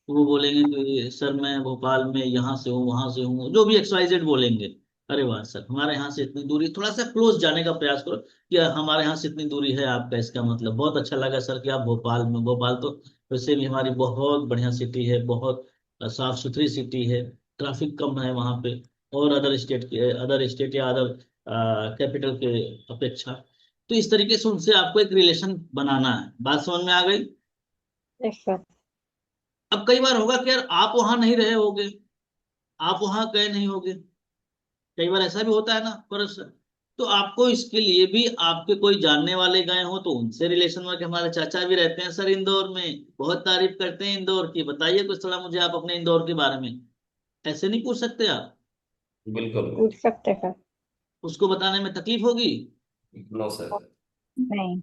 तो वो बोलेंगे कि सर मैं भोपाल में यहाँ से हूँ, वहां से हूँ, जो भी XYZ बोलेंगे। अरे वाह सर, हमारे यहाँ से इतनी दूरी, थोड़ा सा क्लोज जाने का प्रयास करो कि हमारे यहाँ से इतनी दूरी है आपका, इसका मतलब बहुत अच्छा लगा सर कि आप भोपाल में, भोपाल तो वैसे भी हमारी बहुत बढ़िया सिटी है, बहुत साफ सुथरी सिटी है, ट्रैफिक कम है वहाँ पे, और अदर स्टेट या अदर कैपिटल के अपेक्षा। तो इस तरीके से उनसे आपको एक रिलेशन बनाना है। बात समझ में आ गई? Yes sir. अब कई बार होगा कि यार आप वहां नहीं रहे होगे, आप वहां गए नहीं होगे, कई बार ऐसा भी होता है ना, पर तो आपको इसके लिए भी आपके कोई जानने वाले गए हो तो उनसे रिलेशन में, कि हमारे चाचा भी रहते हैं सर इंदौर में, बहुत तारीफ करते हैं इंदौर की, बताइए कुछ थोड़ा मुझे आप अपने इंदौर के बारे में, ऐसे नहीं पूछ सकते आप? बिल्कुल पूछ सकते सर। उसको बताने में तकलीफ होगी? No sir. नहीं।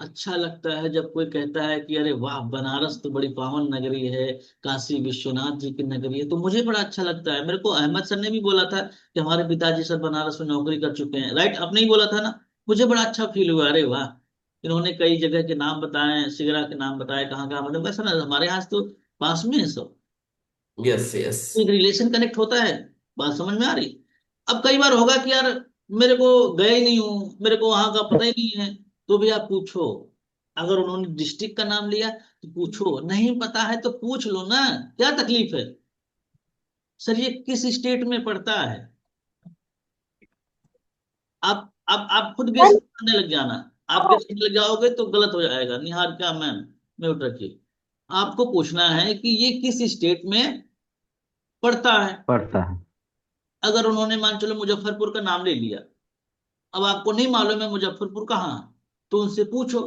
अच्छा लगता है जब कोई कहता है कि अरे वाह बनारस तो बड़ी पावन नगरी है, काशी विश्वनाथ जी की नगरी है, तो मुझे बड़ा अच्छा लगता है। मेरे को अहमद सर ने भी बोला था कि हमारे पिताजी सर बनारस में नौकरी कर चुके हैं, राइट, आपने ही बोला था ना, मुझे बड़ा अच्छा फील हुआ, अरे वाह, इन्होंने कई जगह के नाम बताए, सिगरा के नाम बताए, कहाँ कहाँ, मतलब वैसा ना, हमारे यहाँ से तो पास में है सब, यस यस। एक रिलेशन कनेक्ट होता है। बात समझ में आ रही? अब कई बार होगा कि यार मेरे को गए ही नहीं हूँ, मेरे को वहां का पता ही नहीं है, तो भी आप पूछो, अगर उन्होंने डिस्ट्रिक्ट का नाम लिया तो पूछो, नहीं पता है तो पूछ लो ना, क्या तकलीफ है? सर ये किस स्टेट में पड़ता है? आप खुद गेस करने लग जाना, आप गेस करने लग जाओगे तो गलत हो जाएगा। निहारिका मैम, म्यूट रखिए, आपको पूछना है कि ये किस स्टेट में पड़ता है। पड़ता है। अगर उन्होंने मान चलो मुजफ्फरपुर का नाम ले लिया, अब आपको नहीं मालूम है मुजफ्फरपुर कहाँ है, तो उनसे पूछो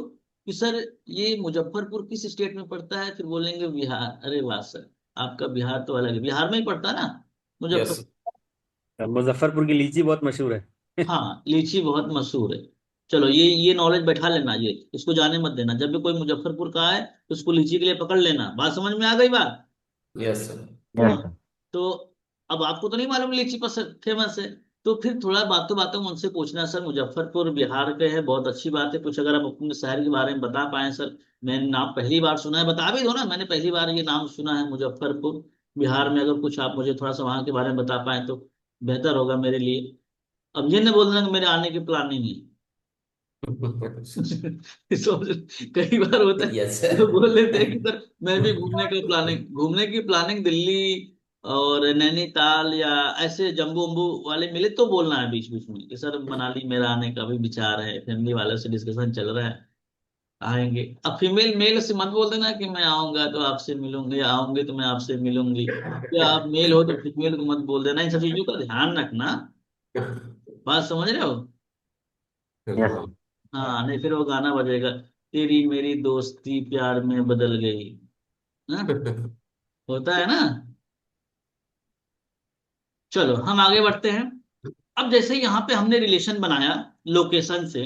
कि सर ये मुजफ्फरपुर किस स्टेट में पड़ता है, फिर बोलेंगे बिहार। अरे वाह सर, आपका बिहार तो अलग है, बिहार में ही पड़ता है ना यस। मुजफ्फर? मुजफ्फरपुर की लीची बहुत मशहूर है। हाँ लीची बहुत मशहूर है। चलो ये नॉलेज बैठा लेना, ये इसको जाने मत देना, जब भी कोई मुजफ्फरपुर का है तो उसको लीची के लिए पकड़ लेना। बात समझ में आ गई बात? Yes sir. यस हाँ। तो अब आपको तो नहीं मालूम लीची पसंद फेमस है, तो फिर थोड़ा बातों बातों में उनसे पूछना, सर मुजफ्फरपुर बिहार के है, बहुत अच्छी बात है, कुछ अगर आप अपने शहर के बारे में बता पाए सर, मैंने नाम पहली बार सुना है, बता भी दो ना, मैंने पहली बार ये नाम सुना है मुजफ्फरपुर बिहार में, अगर कुछ आप मुझे थोड़ा सा वहां के बारे में बता पाए तो बेहतर होगा मेरे लिए। अब ये नहीं बोलना कि मेरे आने की प्लानिंग है। सोच, कई बार होता है यस तो सर। बोल लेते हैं कि सर मैं भी घूमने की प्लानिंग दिल्ली और नैनीताल या ऐसे जम्बू उम्बू वाले मिले तो बोलना है बीच बीच में कि सर मनाली मेरा आने का भी विचार है, फैमिली वालों से डिस्कशन चल रहा है, आएंगे। अब फीमेल मेल से मत बोल देना कि मैं आऊंगा तो आपसे मिलूंगी, आऊंगी तो मैं आपसे मिलूंगी, या आप मेल हो तो फीमेल को मत बोल देना, इन सब चीजों का ध्यान रखना। बात समझ रहे हो? यस। हाँ, नहीं फिर वो गाना बजेगा, तेरी मेरी दोस्ती प्यार में बदल गई, हाँ? होता है ना। चलो हम आगे बढ़ते हैं। अब जैसे यहाँ पे हमने रिलेशन बनाया लोकेशन से,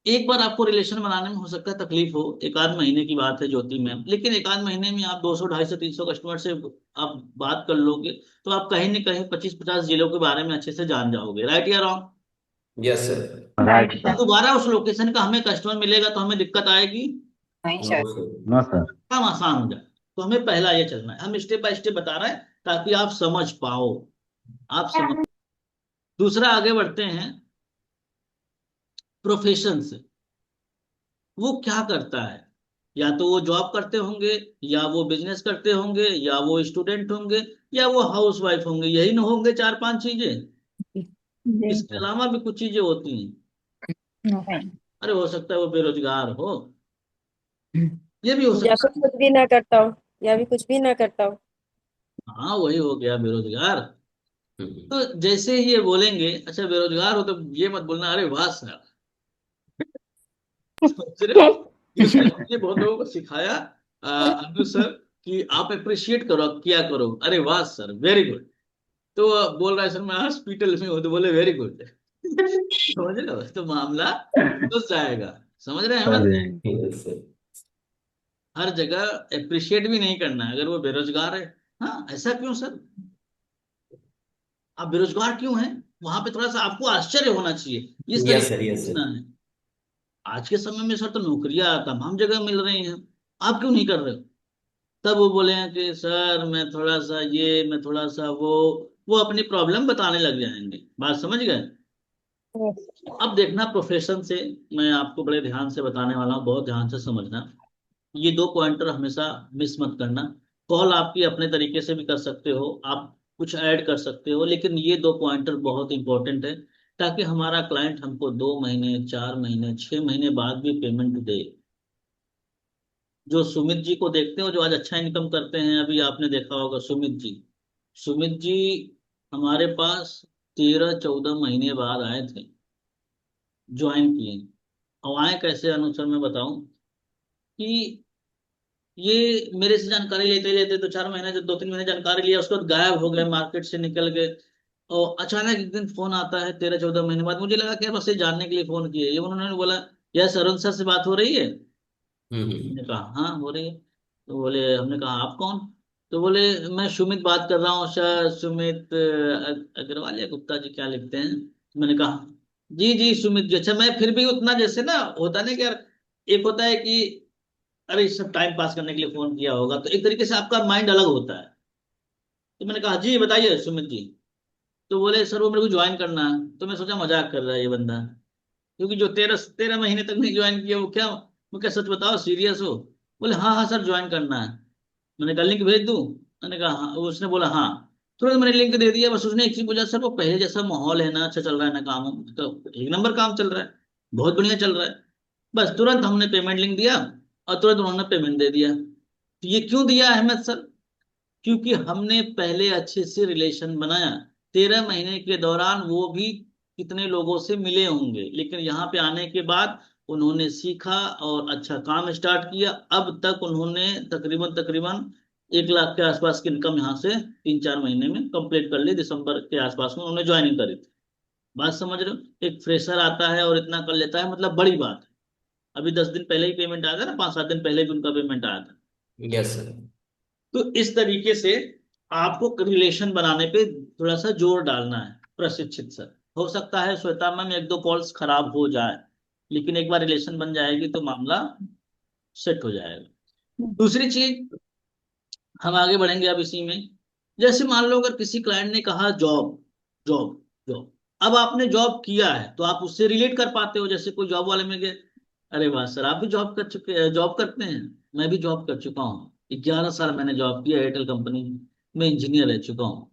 एक बार आपको रिलेशन बनाने में हो सकता है तकलीफ हो, एक आध महीने की बात है ज्योति मैम, लेकिन एक आध महीने में आप 200 250 300 कस्टमर से आप बात कर लोगे तो आप कहीं न कहीं 25-50 जिलों के बारे में अच्छे से जान जाओगे, राइट या रॉन्ग? Yes sir. राइट तो सर। दोबारा उस लोकेशन का हमें कस्टमर मिलेगा तो हमें दिक्कत आएगी? नहीं no sir. Sir. No sir. काम आसान हो जाए। तो हमें पहला ये चलना है, हम स्टेप बाय स्टेप बता रहे हैं ताकि आप समझ पाओ, आप समझ। दूसरा आगे बढ़ते हैं, प्रोफेशन से, वो क्या करता है, या तो वो जॉब करते होंगे, या वो बिजनेस करते होंगे, या वो स्टूडेंट होंगे, या वो हाउस वाइफ होंगे, यही ना होंगे 4-5 चीजें, इसके अलावा भी कुछ चीजें होती हैं। अरे हो सकता है वो बेरोजगार हो, ये भी हो या सकता फिर कुछ भी ना करता हो, या भी कुछ भी ना करता हो। है, हाँ वही हो गया बेरोजगार। तो जैसे ही ये बोलेंगे अच्छा बेरोजगार हो, तो ये मत बोलना अरे वाह सर। समझ रहे हो? ये बहुत लोगों को सिखाया अनु सर कि आप अप्रिशिएट करो, आप किया करो, अरे वाह सर वेरी गुड। तो बोल रहा है सर मैं हॉस्पिटल में हूँ, तो बोले वेरी गुड। समझ रहे हो? तो मामला फंस जाएगा, समझ रहे हैं समझ अहमद? रहे हैं। Yes sir. हर जगह अप्रिशिएट भी नहीं करना है अगर वो बेरोजगार है। हाँ, ऐसा क्यों सर? आप बेरोजगार क्यों हैं? वहां पे थोड़ा सा आपको आश्चर्य होना चाहिए, इस यस तरीके सर, से यस सर। पूछना है। आज के समय में सर तो नौकरियां तमाम जगह मिल रही हैं, आप क्यों नहीं कर रहे हो? तब वो बोले हैं कि सर मैं थोड़ा सा ये, मैं थोड़ा सा वो अपनी प्रॉब्लम बताने लग जाएंगे। बात समझ गए? अब देखना प्रोफेशन से, मैं आपको बड़े ध्यान से बताने वाला हूँ, बहुत ध्यान से समझना। ये दो पॉइंटर हमेशा मिस मत करना। कॉल आपकी अपने तरीके से भी कर सकते हो, आप कुछ ऐड कर सकते हो, लेकिन ये दो पॉइंटर बहुत इंपॉर्टेंट है, ताकि हमारा क्लाइंट हमको 2 महीने, 4 महीने, 6 महीने बाद भी पेमेंट दे। जो सुमित जी को देखते हो, जो आज अच्छा इनकम करते हैं, अभी आपने देखा होगा सुमित जी। सुमित जी हमारे पास 13-14 महीने बाद आए थे, ज्वाइन किए। और आए कैसे अनुसार मैं बताऊं कि ये मेरे से जानकारी लेते लेते तो 4 महीने, जब 2-3 महीने जानकारी लिया, उसके बाद गायब हो गए, मार्केट से निकल गए। और अचानक एक दिन फोन आता है 13-14 महीने बाद। मुझे लगा कि बस ये जानने के लिए फोन किए। ये उन्होंने बोला, यस अरुण सर से बात हो रही है? हमने कहा हाँ हो रही है। तो बोले, हमने कहा आप कौन? तो बोले मैं सुमित बात कर रहा हूँ सर, सुमित अग्रवाल या गुप्ता जी क्या लिखते हैं। मैंने कहा जी जी सुमित जी। अच्छा, मैं फिर भी उतना, जैसे ना होता ना कि यार, एक होता है कि अरे सब टाइम पास करने के लिए फोन किया होगा, तो एक तरीके से आपका माइंड अलग होता है। तो मैंने कहा जी बताइए सुमित जी। तो बोले सर वो मेरे को ज्वाइन करना है। तो मैं सोचा मजाक कर रहा है ये बंदा, क्योंकि जो 13-13 महीने तक नहीं ज्वाइन किया, वो क्या सच बताओ, सीरियस हो? बोले हाँ हाँ सर ज्वाइन करना है। मैंने कहा लिंक भेज दूं? मैंने कहा हाँ। उसने बोला हाँ। तुरंत मैंने लिंक दे दिया। बस उसने एक चीज पूछा, सर वो पहले जैसा माहौल है ना, अच्छा चल रहा है ना काम? तो एक नंबर काम चल रहा है, बहुत बढ़िया चल रहा है। बस तुरंत हमने पेमेंट लिंक दिया और तुरंत उन्होंने पेमेंट दे दिया। तो ये क्यों दिया अहमद सर? क्योंकि हमने पहले अच्छे से रिलेशन बनाया। 13 महीने के दौरान वो भी कितने लोगों से मिले होंगे, लेकिन यहाँ पे आने के बाद उन्होंने सीखा और अच्छा काम स्टार्ट किया। अब तक उन्होंने तकरीबन तकरीबन 1 लाख के आसपास की इनकम यहाँ से 3-4 महीने में कंप्लीट कर ली। दिसंबर के आसपास में उन्होंने ज्वाइनिंग करी थी। बात समझ रहे हो? एक फ्रेशर आता है और इतना कर लेता है, मतलब बड़ी बात है। अभी 10 दिन पहले ही पेमेंट आया था ना, 5-7 दिन पहले भी उनका पेमेंट आया था। Yes sir. तो इस तरीके से आपको रिलेशन बनाने पे थोड़ा सा जोर डालना है, प्रशिक्षित सर। हो सकता है श्वेता मैम 1-2 कॉल्स खराब हो जाए, लेकिन एक बार रिलेशन बन जाएगी तो मामला सेट हो जाएगा। दूसरी चीज, हम आगे बढ़ेंगे अब इसी में। जैसे मान लो अगर किसी क्लाइंट ने कहा जॉब जॉब जॉब, अब आपने जॉब किया है तो आप उससे रिलेट कर पाते हो। जैसे कोई जॉब वाले में गए, अरे वाह सर आप भी जॉब कर चुके, जॉब करते हैं? मैं भी जॉब कर चुका हूँ, 11 साल मैंने जॉब किया एयरटेल कंपनी में, मैं इंजीनियर रह चुका हूँ।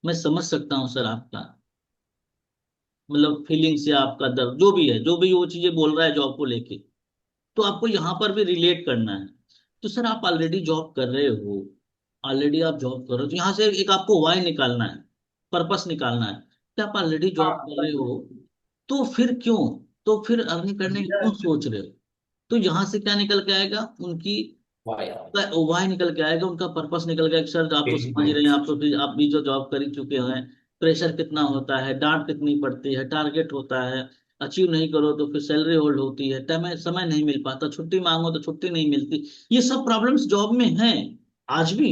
मैं समझ सकता हूँ सर आपका, मतलब फीलिंग से आपका दर्द, जो भी है, जो भी वो चीजें बोल रहा है जॉब को लेके, तो आपको यहाँ पर भी रिलेट करना है। तो सर आप ऑलरेडी जॉब कर रहे हो, ऑलरेडी आप जॉब कर रहे हो, तो यहाँ से एक आपको वाई निकालना है, पर्पस निकालना है कि आप ऑलरेडी जॉब कर रहे हो, तो फिर क्यों, तो फिर अर्निंग करने की क्यों सोच रहे हो? तो यहाँ से क्या निकल के आएगा, उनकी वाई निकल के आएगा, उनका पर्पस निकल के आएगा। सर आप तो समझ रहे हैं, आप तो फिर आप भी जो जॉब कर ही चुके हैं, प्रेशर कितना होता है, डांट कितनी पड़ती है, टारगेट होता है, अचीव नहीं करो तो फिर सैलरी होल्ड होती है, समय समय नहीं मिल पाता, छुट्टी मांगो तो छुट्टी नहीं मिलती। ये सब प्रॉब्लम्स जॉब में हैं, आज भी।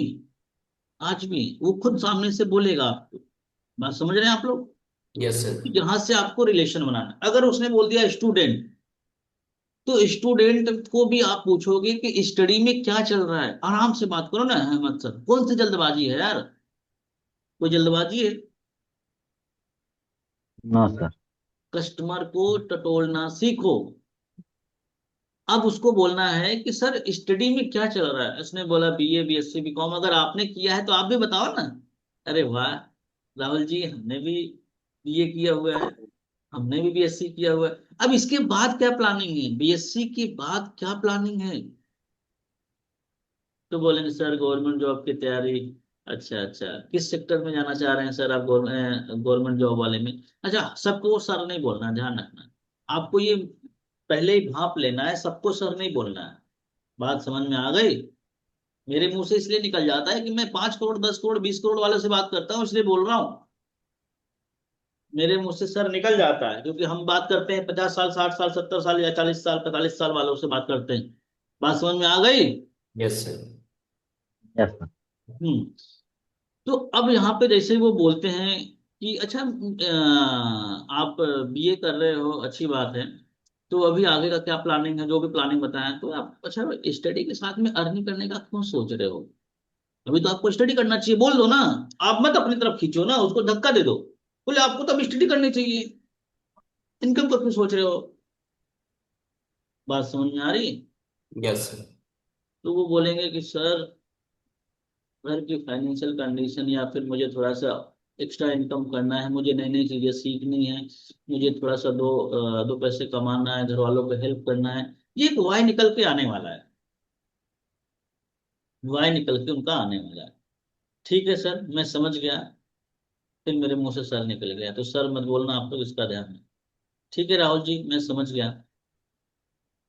आज भी वो खुद सामने से बोलेगा आपको। बात समझ रहे हैं आप लोग? Yes sir. यहाँ से आपको रिलेशन बनाना। अगर उसने बोल दिया स्टूडेंट, तो स्टूडेंट को भी आप पूछोगे कि स्टडी में क्या चल रहा है। आराम से बात करो ना अहमद सर, कौन सी जल्दबाजी है यार? कोई जल्दबाजी है? No sir. कस्टमर को टटोलना सीखो। अब उसको बोलना है कि सर स्टडी में क्या चल रहा है। उसने बोला बीए बीएससी बीकॉम, अगर आपने किया है तो आप भी बताओ ना। अरे वाह राहुल जी, हमने भी बीए किया हुआ है, हमने भी बीएससी किया हुआ है। अब इसके बाद क्या प्लानिंग है, बीएससी के बाद क्या प्लानिंग है? तो बोलेंगे सर गवर्नमेंट जॉब की तैयारी। अच्छा अच्छा, किस सेक्टर में जाना चाह रहे हैं सर आप, गवर्नमेंट जॉब वाले में? अच्छा, सबको सर नहीं बोलना, ध्यान रखना। आपको ये पहले ही भाप लेना है, सबको सर नहीं बोलना है। बात समझ में आ गई? मेरे मुंह से इसलिए निकल जाता है कि मैं 5 करोड़ 10 करोड़ 20 करोड़ वाले से बात करता हूँ, इसलिए बोल रहा हूँ। मेरे मुंह से सर निकल जाता है, क्योंकि हम बात करते हैं 50 साल, 60 साल, 70 साल या 40 साल, 45 साल वालों से बात करते हैं। बात समझ में आ गई? Yes sir. Yes sir. हम्म। तो अब यहाँ पे जैसे वो बोलते हैं कि अच्छा आप बीए कर रहे हो, अच्छी बात है, तो अभी आगे का क्या प्लानिंग है, जो भी प्लानिंग बताया, तो आप अच्छा स्टडी के साथ में अर्निंग करने का क्यों सोच रहे हो? अभी तो आपको स्टडी करना चाहिए, बोल दो ना। आप मत अपनी तरफ खींचो ना, उसको धक्का दे दो, बोले आपको तो अभी स्टडी करनी चाहिए, इनकम को क्यों सोच रहे हो? बात समझ में आ रही? Yes sir. तो वो बोलेंगे कि सर घर की फाइनेंशियल कंडीशन, या फिर मुझे थोड़ा सा एक्स्ट्रा इनकम करना है, मुझे नई नई चीजें सीखनी है, मुझे थोड़ा सा दो पैसे कमाना है, घर वालों को हेल्प करना है। ये एक वाई निकल के आने वाला है, वाई निकल के उनका आने वाला है। ठीक है सर, मैं समझ गया। फिर मेरे मुंह से सर निकल गया, तो सर मत बोलना, आप लोग इसका ध्यान है। ठीक है राहुल जी, मैं समझ गया।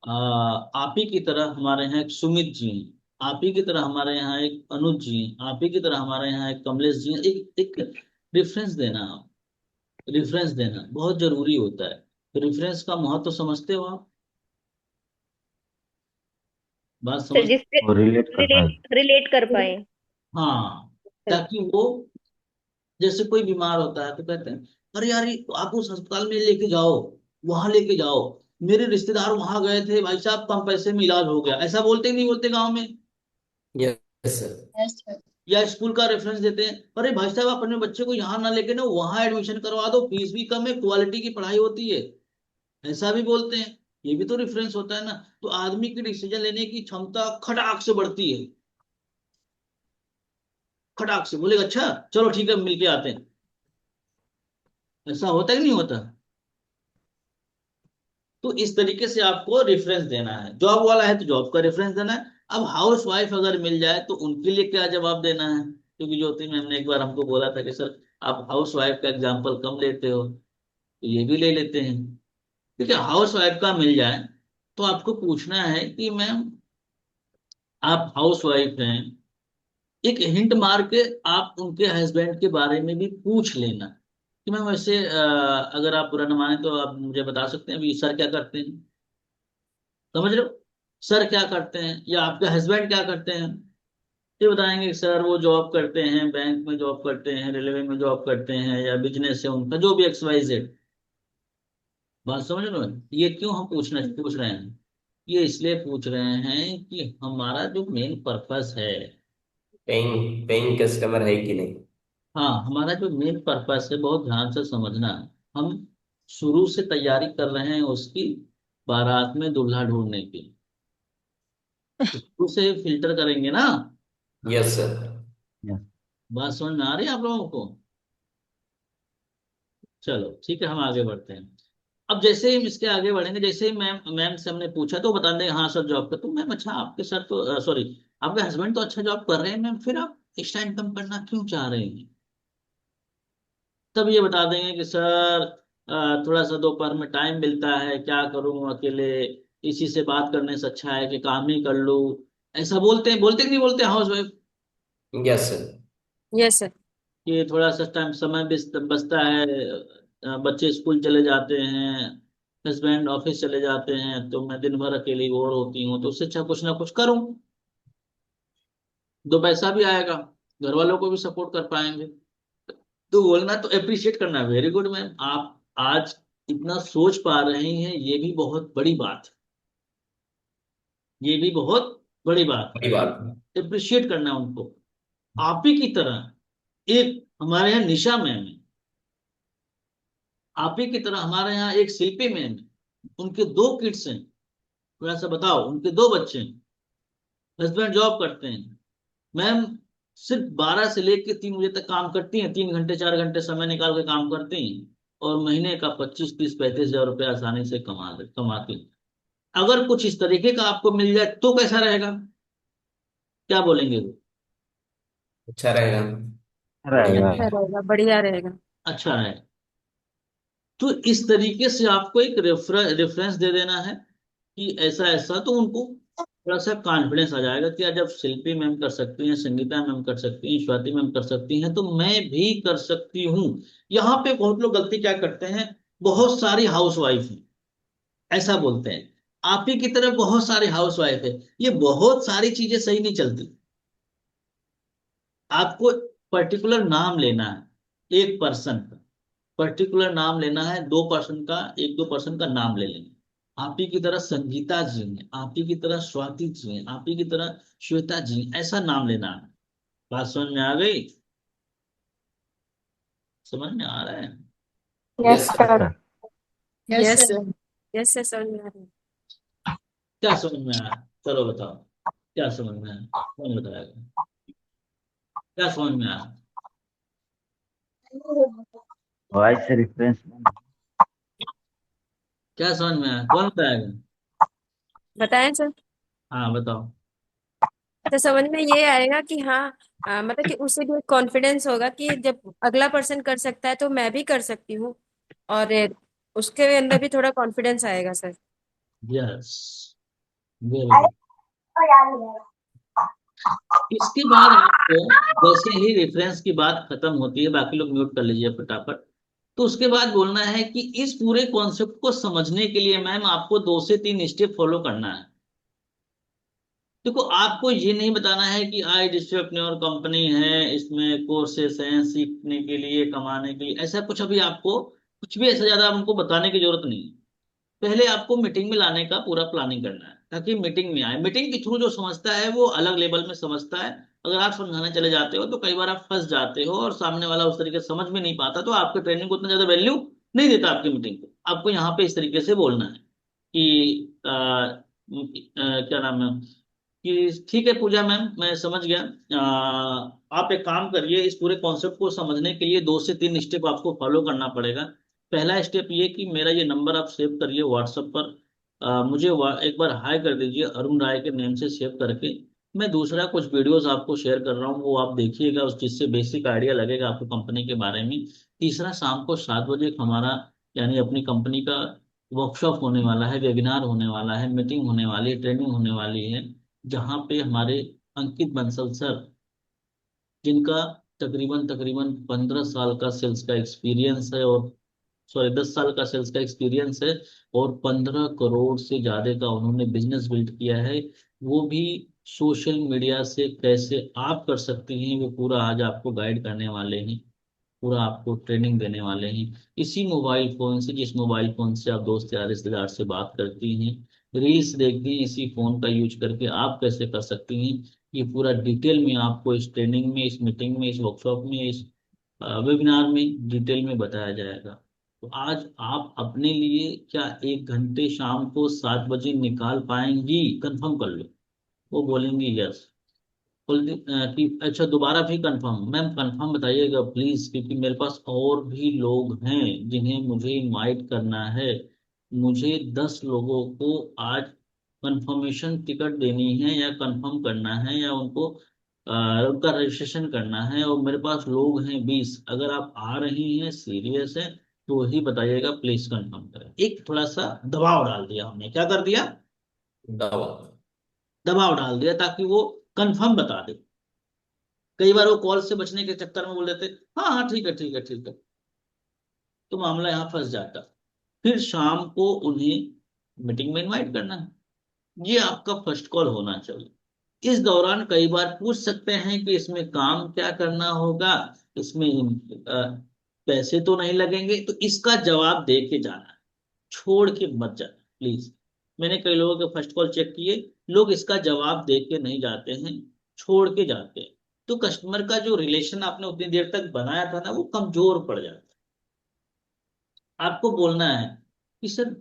आप ही की तरह हमारे यहाँ एक सुमित जी हैं, आप ही की तरह हमारे यहाँ एक अनुज जी हैं, आप ही की तरह हमारे यहाँ एक कमलेश जी हैं। एक एक रेफरेंस देना, आप रेफरेंस देना बहुत जरूरी होता है। तो रेफरेंस का महत्व समझते हो आप? बात सर समझ? जिससे वो रिलेट कर पाए। रिलेट कर पाए। हाँ, ताकि वो जैसे कोई बीमार होता है तो कहते हैं अरे यार आप उस अस्पताल में लेके जाओ, वहां लेके जाओ, मेरे रिश्तेदार वहां गए थे भाई साहब, कम पैसे में इलाज हो गया। ऐसा बोलते नहीं बोलते गाँव में? Yes sir. या स्कूल का रेफरेंस देते हैं, अरे भाई साहब अपने बच्चे को यहाँ ना लेके ना वहां एडमिशन करवा दो, फीस भी कम है, क्वालिटी की पढ़ाई होती है। ऐसा भी बोलते हैं, ये भी तो रेफरेंस होता है ना। तो आदमी की डिसीजन लेने की क्षमता खटाक से बढ़ती है, खटाक से बोलेगा अच्छा चलो ठीक है मिलके आते हैं। ऐसा होता है कि नहीं होता? तो इस तरीके से आपको रेफरेंस देना है। जॉब वाला है तो जॉब का रेफरेंस देना है। अब हाउस वाइफ अगर मिल जाए तो उनके लिए क्या जवाब देना है? क्योंकि ज्योति मैम ने एक बार हमको बोला था कि सर आप हाउस वाइफ का एग्जाम्पल कम लेते हो, तो ये भी ले लेते हैं। देखिए हाउस वाइफ का मिल जाए तो आपको पूछना है कि मैम आप हाउस वाइफ हैं, एक हिंट मार के आप उनके हस्बैंड के बारे में भी पूछ लेना कि मैम वैसे अगर आप बुरा न माने तो आप मुझे बता सकते हैं अभी सर क्या करते हैं? समझ रहे हो? सर क्या करते हैं या आपके हस्बैंड क्या करते हैं? ये बताएंगे कि सर वो जॉब करते हैं, बैंक में जॉब करते हैं, रेलवे में जॉब करते हैं, या बिजनेस है उनका, जो भी XYZ। बात समझ लो। ये क्यों हम पूछ रहे हैं? ये इसलिए पूछ रहे हैं कि हमारा जो मेन पर्पस है, पेइंग पेइंग कस्टमर है कि नहीं। हाँ हमारा जो मेन पर्पस है, बहुत ध्यान से समझना, हम शुरू से तैयारी कर रहे हैं उसकी बारात में दूल्हा ढूंढने की। उसे फिल्टर करेंगे ना। Yes sir. बात समझ में आ रही है आप लोगों को? चलो ठीक है, हम आगे बढ़ते हैं। अब जैसे ही हम इसके आगे बढ़ेंगे, जैसे ही मैम मैम से हमने पूछा तो बता देंगे हाँ सर जॉब कर, तो मैम अच्छा आपके सर तो सॉरी आपके हस्बैंड तो अच्छा जॉब कर रहे हैं मैम, फिर आप एक्स्ट्रा इनकम करना क्यों चाह रहे हैं? तब ये बता देंगे कि सर थोड़ा सा दोपहर में टाइम मिलता है, क्या करूं अकेले, इसी से बात करने से अच्छा है कि काम ही कर लूं। ऐसा बोलते हैं, बोलते कि नहीं बोलते house wife? Yes sir. Yes sir. कि थोड़ा सा टाइम समय बचता है, बच्चे स्कूल चले जाते हैं, हस्बैंड ऑफिस चले जाते हैं, तो मैं दिन भर अकेली बोर होती हूँ, तो उससे अच्छा कुछ ना कुछ करूं, दो पैसा भी आएगा, घर वालों को भी सपोर्ट कर पाएंगे। तो बोलना तो अप्रिशिएट करना, वेरी गुड मैम, आप आज इतना सोच पा रहे हैं, ये भी बहुत बड़ी बात है, ये भी बहुत बड़ी बात बड़ी बात है। है। अप्रिशिएट करना उनको। आप ही की तरह एक हमारे यहाँ निशा मैम है, आप ही की तरह हमारे यहाँ एक शिल्पी मैम है, उनके 2 किड्स हैं। थोड़ा सा बताओ, उनके 2 बच्चे हैं, हस्बैंड जॉब करते हैं, मैम सिर्फ 12 से लेकर 3 बजे तक काम करती हैं, 3 घंटे 4 घंटे समय निकाल के काम करती हैं, और महीने का 25 30 35 हजार रुपये आसानी से कमाती हैं। अगर कुछ इस तरीके का आपको मिल जाए तो कैसा रहेगा? क्या बोलेंगे वो? अच्छा रहेगा। अच्छा रहेगा, बढ़िया रहेगा। अच्छा है। तो इस तरीके से आपको एक रेफरेंस दे देना है कि ऐसा ऐसा, तो उनको थोड़ा सा कॉन्फिडेंस आ जाएगा कि यार जब शिल्पी मैम कर सकती हैं, संगीता मैम कर सकती हैं, स्वाति मैम कर सकती हैं, तो मैं भी कर सकती हूँ। यहाँ पे बहुत लोग गलती क्या करते हैं, बहुत सारी हाउस वाइफ हैं ऐसा बोलते हैं। आप ही की तरह बहुत सारे हाउस वाइफ है, ये बहुत सारी चीजें सही नहीं चलती। आपको पर्टिकुलर नाम लेना है, एक पर्सन का पर्टिकुलर नाम लेना है, 2 पर्सन का, 1-2 पर्सन का नाम ले लेना। आप ही की तरह संगीता जी हैं, आप ही की तरह स्वाति जी हैं, आप ही की तरह श्वेता जी हैं, ऐसा नाम लेना है। बात समझ में आ गई? समझ में आ रहा है? Yes sir. Yes yes sir, समझ में आ रहा है। क्या समझ में आया? चलो बताओ, क्या समझ में आया? कौन बताएगा? क्या समझ में आया? Voice reference. क्या समझ में आया? कौन बताएगा? बताएं सर। हाँ बताओ। तो समझ में ये आएगा कि हाँ, मतलब कि उससे भी कॉन्फिडेंस होगा कि जब अगला पर्सन कर सकता है तो मैं भी कर सकती हूँ, और उसके अंदर भी थोड़ा कॉन्फिडेंस आएगा सर। Yes, very good. इसके बाद आपको जैसे ही रेफरेंस की बात खत्म होती है, बाकी लोग म्यूट कर लीजिए फटाफट, तो उसके बाद बोलना है कि इस पूरे कॉन्सेप्ट को समझने के लिए मैम आपको 2 से 3 स्टेप फॉलो करना है। देखो, आपको ये नहीं बताना है कि आई डिस्ट्रीब्यूटर कंपनी है, इसमें कोर्सेस हैं सीखने के लिए, कमाने के लिए, ऐसा कुछ अभी आपको कुछ भी ऐसा ज्यादा हमको बताने की जरूरत नहीं है। पहले आपको मीटिंग में लाने का पूरा प्लानिंग करना है, ताकि मीटिंग में आए। मीटिंग के थ्रू जो समझता है वो अलग लेवल में समझता है। अगर आप समझाने चले जाते हो तो कई बार आप फंस जाते हो और सामने वाला उस तरीके से समझ में नहीं पाता, तो आपके ट्रेनिंग को उतना ज्यादा वैल्यू नहीं देता आपकी मीटिंग को। आपको यहाँ पे इस तरीके से बोलना है कि क्या नाम है, कि ठीक है पूजा मैम, मैं समझ गया। आप एक काम करिए, इस पूरे कॉन्सेप्ट को समझने के लिए 2 से 3 स्टेप आपको फॉलो करना पड़ेगा। पहला स्टेप ये कि मेरा ये नंबर आप सेव करिए व्हाट्सएप पर, मुझे एक बार हाई कर दीजिए अरुण राय के नेम से सेव करके। मैं दूसरा कुछ वीडियोस आपको शेयर कर रहा हूँ, वो आप देखिएगा, उस चीज से बेसिक आइडिया लगेगा आपको कंपनी के बारे में। तीसरा, शाम को 7 बजे एक हमारा यानी अपनी कंपनी का वर्कशॉप होने वाला है, वेबिनार होने वाला है, मीटिंग होने वाली है, ट्रेनिंग होने वाली है, जहाँ पे हमारे अंकित बंसल सर, जिनका तकरीबन तकरीबन 15 साल का सेल्स का एक्सपीरियंस है, और सॉरी 10 साल का सेल्स का एक्सपीरियंस है, और 15 करोड़ से ज्यादा का उन्होंने बिजनेस बिल्ड किया है। वो भी सोशल मीडिया से कैसे आप कर सकते हैं, वो पूरा आज आपको गाइड करने वाले हैं, पूरा आपको ट्रेनिंग देने वाले हैं। इसी मोबाइल फोन से, जिस मोबाइल फोन से आप दोस्त यार रिश्तेदार से बात करती हैं, रील्स देखती हैं, इसी फोन का यूज करके आप कैसे कर सकती हैं, ये पूरा डिटेल में आपको इस ट्रेनिंग में, इस मीटिंग में, इस वर्कशॉप में, इस वेबिनार में डिटेल में बताया जाएगा। तो आज आप अपने लिए क्या 1 घंटे शाम को 7 बजे निकाल पाएंगी? कंफर्म कर लो। वो बोलेंगी यस। कि अच्छा दोबारा फिर कंफर्म, मैम कंफर्म बताइएगा प्लीज, क्योंकि मेरे पास और भी लोग हैं जिन्हें मुझे इनवाइट करना है। मुझे 10 लोगों को आज कंफर्मेशन टिकट देनी है, या कंफर्म करना है, या उनको उनका रजिस्ट्रेशन करना है, और मेरे पास लोग हैं 20। अगर आप आ रही हैं, सीरियस है, तो ही बताइएगा, प्लीज कंफर्म करें। एक थोड़ा सा दबाव डाल दिया हमने, क्या कर दिया? दवा। दबाव डाल दिया, ताकि वो कंफर्म बता दे। कई बार वो कॉल से बचने के चक्कर में बोल देते हाँ हाँ ठीक है ठीक है ठीक है, तो मामला यहाँ फंस जाता। फिर शाम को उन्हें मीटिंग में इनवाइट करना है, ये आपका फर्स्ट कॉल होना चाहिए। इस दौरान कई बार पूछ सकते हैं कि इसमें काम क्या करना होगा, इसमें पैसे तो नहीं लगेंगे, तो इसका जवाब दे के जाना है, छोड़ के मत जाना प्लीज। मैंने कई लोगों के फर्स्ट कॉल चेक किए, लोग इसका जवाब दे के नहीं जाते हैं, छोड़ के जाते हैं, तो कस्टमर का जो रिलेशन आपने उतनी देर तक बनाया था ना, वो कमजोर पड़ जाता है। आपको बोलना है कि सर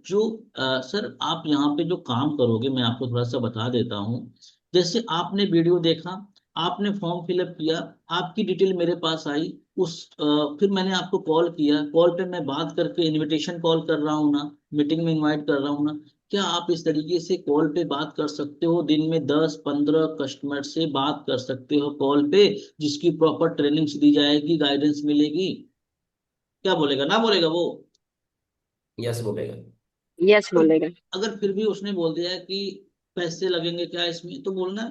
सर आप यहाँ पे जो काम करोगे, मैं आपको थोड़ा सा बता देता हूँ। जैसे आपने वीडियो देखा, आपने फॉर्म फिलअप किया, आपकी डिटेल मेरे पास आई, फिर मैंने आपको कॉल किया, कॉल पे मैं बात करके इनविटेशन कॉल कर रहा हूँ ना, मीटिंग में इनवाइट कर रहा हूँ ना, क्या आप इस तरीके से कॉल पे बात कर सकते हो? दिन में 10-15 कस्टमर से बात कर सकते हो कॉल पे, जिसकी प्रॉपर ट्रेनिंग दी जाएगी, गाइडेंस मिलेगी? क्या बोलेगा? ना बोलेगा वो? यस बोलेगा। यस बोलेगा। अगर फिर भी उसने बोल दिया कि पैसे लगेंगे क्या इसमें, तो बोलना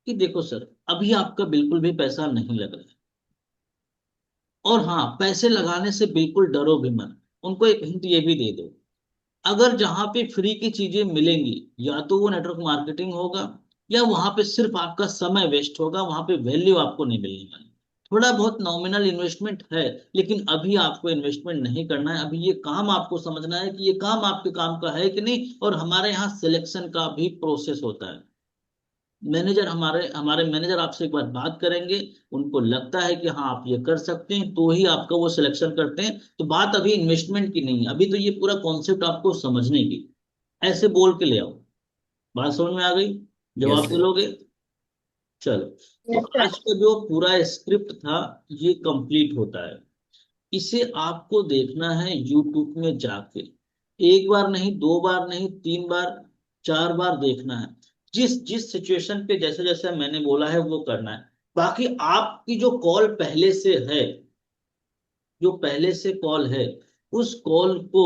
कि देखो सर अभी आपका बिल्कुल भी पैसा नहीं लग रहा है, और हाँ पैसे लगाने से बिल्कुल डरो भी मत। उनको एक हिंट ये भी दे दो, अगर जहां पे फ्री की चीजें मिलेंगी या तो वो नेटवर्क मार्केटिंग होगा, या वहां पे सिर्फ आपका समय वेस्ट होगा, वहां पे वैल्यू आपको नहीं मिलने वाली। थोड़ा बहुत नॉमिनल इन्वेस्टमेंट है, लेकिन अभी आपको इन्वेस्टमेंट नहीं करना है। अभी ये काम आपको समझना है कि ये काम आपके काम का है कि नहीं। और हमारे यहाँ सिलेक्शन का भी प्रोसेस होता है। मैनेजर हमारे हमारे मैनेजर आपसे एक बार बात करेंगे, उनको लगता है कि हाँ आप ये कर सकते हैं, तो ही आपका वो सिलेक्शन करते हैं। तो बात अभी इन्वेस्टमेंट की नहीं है, अभी तो ये पूरा कॉन्सेप्ट आपको समझने की। ऐसे बोल के ले आओ। बात समझ में आ गई? जवाब दे लोगे? चलो, तो आज का जो पूरा स्क्रिप्ट था ये कंप्लीट होता है। इसे आपको देखना है यूट्यूब में जाके, एक बार नहीं, दो बार नहीं, तीन बार, चार बार देखना है। जिस जिस सिचुएशन पे जैसे जैसे मैंने बोला है वो करना है। बाकी आपकी जो कॉल पहले से है, जो पहले से कॉल है, उस कॉल को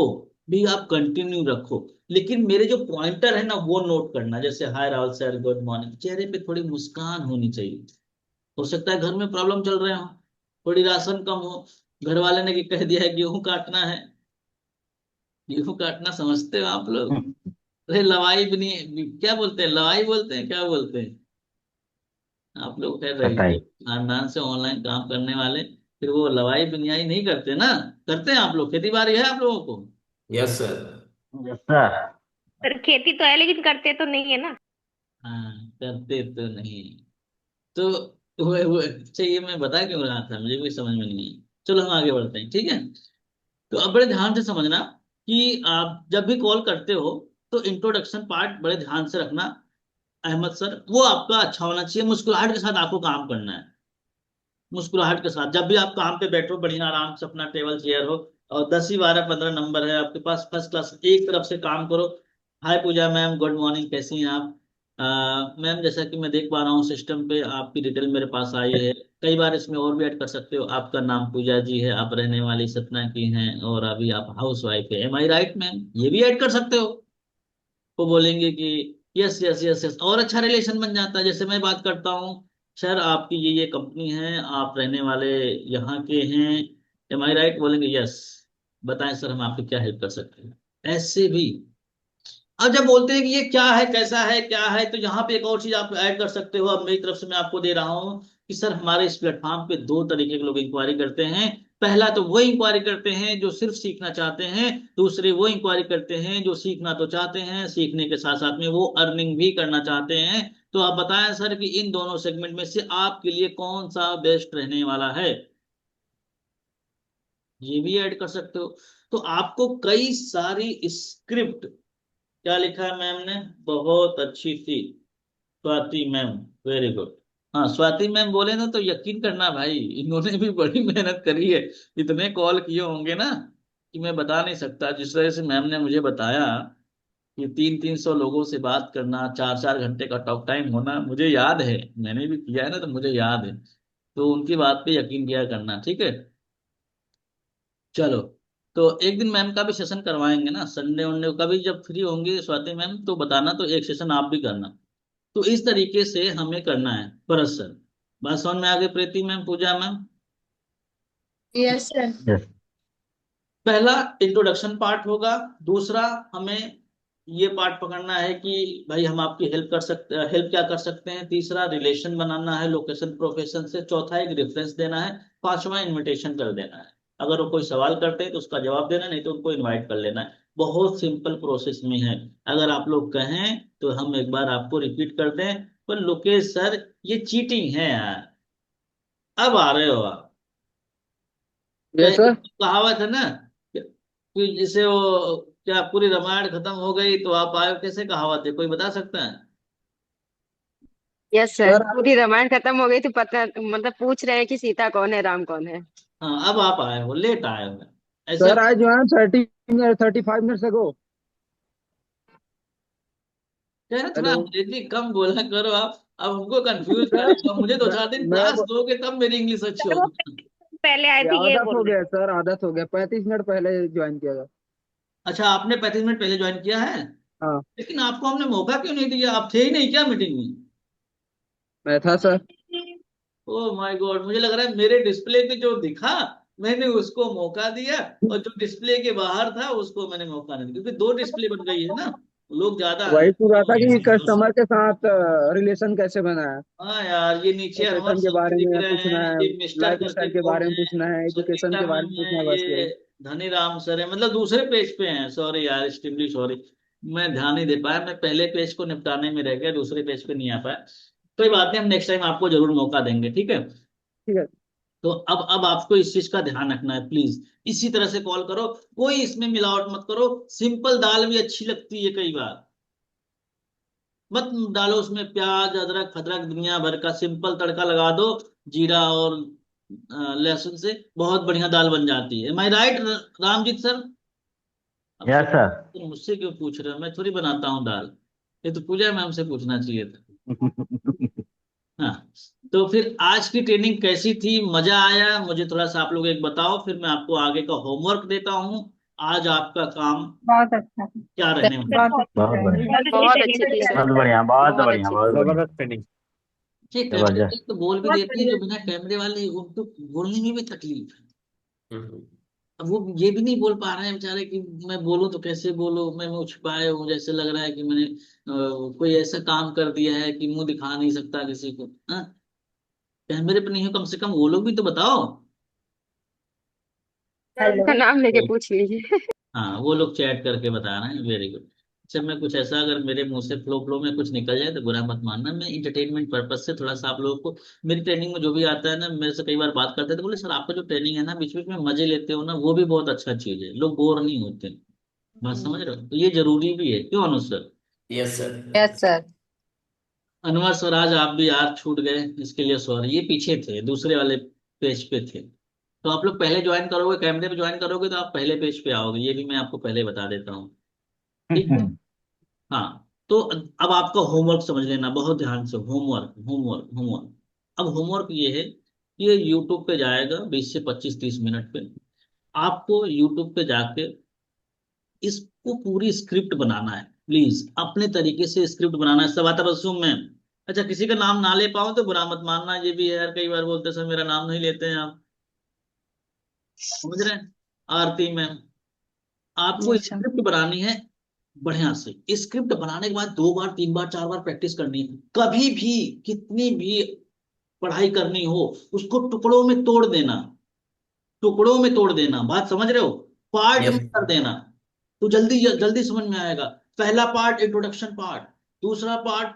भी आप कंटिन्यू रखो। लेकिन मेरे जो पॉइंटर है ना वो नोट करना, जैसे हाय राहुल सर, गुड मॉर्निंग। चेहरे पे थोड़ी मुस्कान होनी चाहिए। हो सकता है घर में प्रॉब्लम चल रहे हो, थोड़ी राशन कम हो, घर वाले ने कह दिया है गेहूं काटना है। गेहूं काटना समझते हो आप लोग? अरे लवाई भी नहीं, क्या बोलते हैं, लवाई बोलते हैं, क्या बोलते हैं आप लोग? खैर रहिए, खानदान से ऑनलाइन काम करने वाले, फिर वो लवाई बिनियाई नहीं करते ना? करते हैं आप लोग? खेती बाड़ी है आप लोगों को? Yes sir. Yes sir. Sir खेती तो है लेकिन करते तो नहीं है ना। हाँ, करते तो नहीं। तो वो अच्छा, ये मैं बता क्यों रहा था, मुझे भी समझ में नहीं आई। चलो हम आगे बढ़ते हैं, ठीक है? तो अब बड़े ध्यान से समझना कि आप जब भी कॉल करते हो तो इंट्रोडक्शन पार्ट बड़े ध्यान से रखना। अहमद सर, वो आपका अच्छा होना चाहिए, मुस्कुराहट के साथ आपको काम करना है। मुस्कुराहट के साथ जब भी आप काम पे बैठो, बढ़िया आराम से अपना टेबल चेयर हो, और 10 ही 12 15 नंबर है आपके पास, फर्स्ट क्लास एक तरफ से काम करो। हाय पूजा मैम, गुड मॉर्निंग, कैसी हैं आप? मैम जैसा कि मैं देख पा रहा हूँ सिस्टम पे आपकी डिटेल मेरे पास आई है। कई बार इसमें और भी ऐड कर सकते हो। आपका नाम पूजा जी है, आप रहने वाली सतना की हैं, और अभी आप हाउस वाइफ है, एम आई राइट मैम? ये भी ऐड कर सकते हो। वो बोलेंगे कि यस यस यस यस, और अच्छा रिलेशन बन जाता है। जैसे मैं बात करता हूँ, सर आपकी ये कंपनी है, आप रहने वाले यहाँ के हैं, एम आई राइट? बोलेंगे यस, बताएं सर हम आपकी क्या हेल्प कर सकते हैं। ऐसे भी। अब जब बोलते हैं कि ये क्या है, कैसा है, क्या है, तो यहाँ पे एक और चीज आप ऐड कर सकते हो। अब मेरी तरफ से मैं आपको दे रहा हूँ कि सर हमारे इस प्लेटफॉर्म पे दो तरीके के लोग इंक्वायरी करते हैं। पहला तो वो इंक्वायरी करते हैं जो सिर्फ सीखना चाहते हैं, दूसरे वो इंक्वायरी करते हैं जो सीखना तो चाहते हैं, सीखने के साथ साथ में वो अर्निंग भी करना चाहते हैं। तो आप बताएं सर कि इन दोनों सेगमेंट में से आपके लिए कौन सा बेस्ट रहने वाला है? ये भी ऐड कर सकते हो। तो आपको कई सारी स्क्रिप्ट, क्या लिखा है मैम ने? बहुत अच्छी थी स्वाति मैम, वेरी गुड। हाँ स्वाति मैम बोले ना तो यकीन करना भाई, इन्होंने भी बड़ी मेहनत करी है। इतने कॉल किए होंगे ना कि मैं बता नहीं सकता। जिस तरह से मैम ने मुझे बताया कि 300-300 लोगों से बात करना, 4-4 घंटे का टॉक टाइम होना, मुझे याद है, मैंने भी किया है ना, तो मुझे याद है। तो उनकी बात पे यकीन किया करना, ठीक है? चलो, तो एक दिन मैम का भी सेशन करवाएंगे ना, संडे वनडे का भी जब फ्री होंगे स्वाति मैम, तो बताना, तो एक सेशन आप भी करना। तो इस तरीके से हमें करना है। भरत सर, बात समझ में आ गई? प्रीति मैम, पूजा मैम? Yes sir. पहला इंट्रोडक्शन पार्ट होगा। दूसरा हमें ये पार्ट पकड़ना है कि भाई हम आपकी हेल्प कर सकते, हेल्प क्या कर सकते हैं। तीसरा रिलेशन बनाना है लोकेशन प्रोफेशन से। चौथा एक रेफरेंस देना है। पांचवा इनविटेशन कर देना है। अगर वो कोई सवाल करते हैं तो उसका जवाब देना, नहीं तो उनको इनवाइट कर लेना है। बहुत सिंपल प्रोसेस में है। अगर आप लोग कहें तो हम एक बार आपको रिपीट कर दें। पर लोकेश सर ये चीटिंग है यार। अब आ रहे हो आप? कहावत है ना कि जैसे वो क्या पूरी रामायण खत्म हो गई तो आप आए, कैसे कहावत है, कोई बता सकता है? यस सर, पूरी रामायण खत्म हो गई तो पता, मतलब पूछ रहे हैं कि सीता कौन है, राम कौन है। हाँ, अब आप आए हो, लेट आए हो ऐसे। Sir I join 35 minutes ago। यार थोड़ा अंग्रेजी कम बोला करो आप। अब हमको कंफ्यूज कर रहे हो। मुझे 2-4 दिन क्लास दोगे तब मेरी इंग्लिश अच्छी होगी। पहले आए थे ये आदत हो बोल रहे गया सर, आदत हो गया। 35 मिनट पहले ज्वाइन किया था। अच्छा, आपने 35 मिनट पहले ज्वाइन किया है? हाँ लेकिन आपको हमने मौका क्यों नहीं दिया? आप थे ही नहीं क्या मीटिंग में? मैं था सर। ओ माय गॉड, मुझे लग रहा है मेरे डिस्प्ले पे जो दिखा मैंने उसको मौका दिया, और जो डिस्प्ले के बाहर था उसको मैंने मौका नहीं दिया, क्योंकि दो डिस्प्ले बन गई है ना, लोग ज्यादा वही पूछ रहा था कि है। कस्टमर के साथ रिलेशन कैसे बनाया, हाँ यार, ये नीचे अनवर लोकेशन के सर भी बारे दिख में रहे पूछना हैं, है, ये मिस्टर लाइफ करके स्टाइल के लोग बारे में हैं, पूछना है, एजुकेशन संगीता के बारे मैम में है, पूछना है, बस ये यही। धनीराम सर है, मतलब दूसरे पेज पे हैं। सॉरी यार, एक्सट्रीमली सॉरी, मैं ध्यान नहीं दे पाया, मैं पहले पेज को निपटाने में रह गया, दूसरे पेज पे नहीं आ पाया। कोई बात नहीं, हम नेक्स्ट टाइम आपको जरूर मौका देंगे, ठीक है? ठीक है। तो अब आपको इस चीज का ध्यान रखना है प्लीज। इसी तरह से कॉल करो, कोई इसमें मिलावट मत करो। सिंपल दाल भी अच्छी लगती है कई बार, मत डालो उसमें प्याज अदरक फदरक दुनिया भर का, सिंपल तड़का लगा दो जीरा और लहसुन से, बहुत बढ़िया दाल बन जाती है। My right Ramjeet sir? अब यस सर। तो मुझसे क्यों पूछ रहे हो? मैं थोड़ी बनाता हूँ दाल, ये तो पूजा मैम से पूछना चाहिए था। हाँ, तो फिर आज की ट्रेनिंग कैसी थी? मजा आया? मुझे थोड़ा सा आप लोग एक बताओ, फिर मैं आपको आगे का होमवर्क देता हूँ। आज आपका काम बहुत अच्छा क्या रहने वाला है? बहुत अच्छा बहुत बढ़िया, बहुत अच्छी थी सर। बहुत बढ़िया, बहुत बहुत बढ़िया, अच्छी बहुत बढ़िया, जबरदस्त ट्रेनिंग। ये कैमरे वाले जबरदस्त। तो बोल भी देते हैं, जो बिना कैमरे वाले उनको बोलने में भी तकलीफ है। अब वो ये भी नहीं बोल पा रहे हैं बेचारे कि मैं बोलूं तो कैसे बोलूं, मैं मुंह छिपाए हूँ, जैसे लग रहा है कि मैंने कोई ऐसा काम कर दिया है कि मुंह दिखा नहीं सकता किसी को। हाँ, कैमरे पे नहीं हो, कम से कम वो लोग भी तो बताओ। सर उनका हेलो। नाम लेके पूछ लीजिए। हाँ, वो लोग चैट करके बता रहे हैं, वेरी गुड। अच्छा, मैं कुछ ऐसा अगर मेरे मुंह से फ्लो फ्लो में कुछ निकल जाए तो बुरा मत मानना, मैं इंटरटेनमेंट पर्पज से थोड़ा सा आप लोगों को, मेरी ट्रेनिंग में जो भी आता है ना, मेरे से कई बार बात करते हैं तो बोले सर आपका जो ट्रेनिंग है ना, बीच बीच में मजे लेते हो ना, वो भी बहुत अच्छा चीज है, लोग बोर नहीं होते। बात समझ रहे हो? तो ये जरूरी भी है, क्यों Anuj sir? Yes sir. Yes sir. Anwar sir, आज आप भी यार छूट गए, इसके लिए सॉरी, ये पीछे थे, दूसरे वाले पेज पे थे। तो आप लोग पहले ज्वाइन करोगे, कैमरे पे ज्वाइन करोगे तो आप पहले पेज पे आओगे, ये भी मैं आपको पहले बता देता हूँ, ठीक है? हाँ, तो अब आपका होमवर्क समझ लेना बहुत ध्यान से, होमवर्क होमवर्क होमवर्क। अब होमवर्क ये है कि ये यूट्यूब पे जाएगा 20 से 25 30 मिनट पे। आपको यूट्यूब पे जाके इसको पूरी स्क्रिप्ट बनाना है, प्लीज अपने तरीके से स्क्रिप्ट बनाना है। सब आता बसुम में? अच्छा, किसी का नाम ना ले पाओ तो बुरा मत मानना, ये भी है यार, कई बार बोलते सर मेरा नाम नहीं लेते हैं आप, समझ रहे हैं? आरती मैम, आपको जी सर। स्क्रिप्ट बनानी है बढ़िया से। स्क्रिप्ट बनाने के बाद 2 बार 3 बार 4 बार प्रैक्टिस करनी है। कभी भी कितनी भी पढ़ाई करनी हो, उसको टुकड़ों में तोड़ देना, टुकड़ों में तोड़ देना, बात समझ रहे हो? Part yes. में कर देना, तो जल्दी जल्दी समझ में आएगा। पहला पार्ट इंट्रोडक्शन पार्ट, दूसरा पार्ट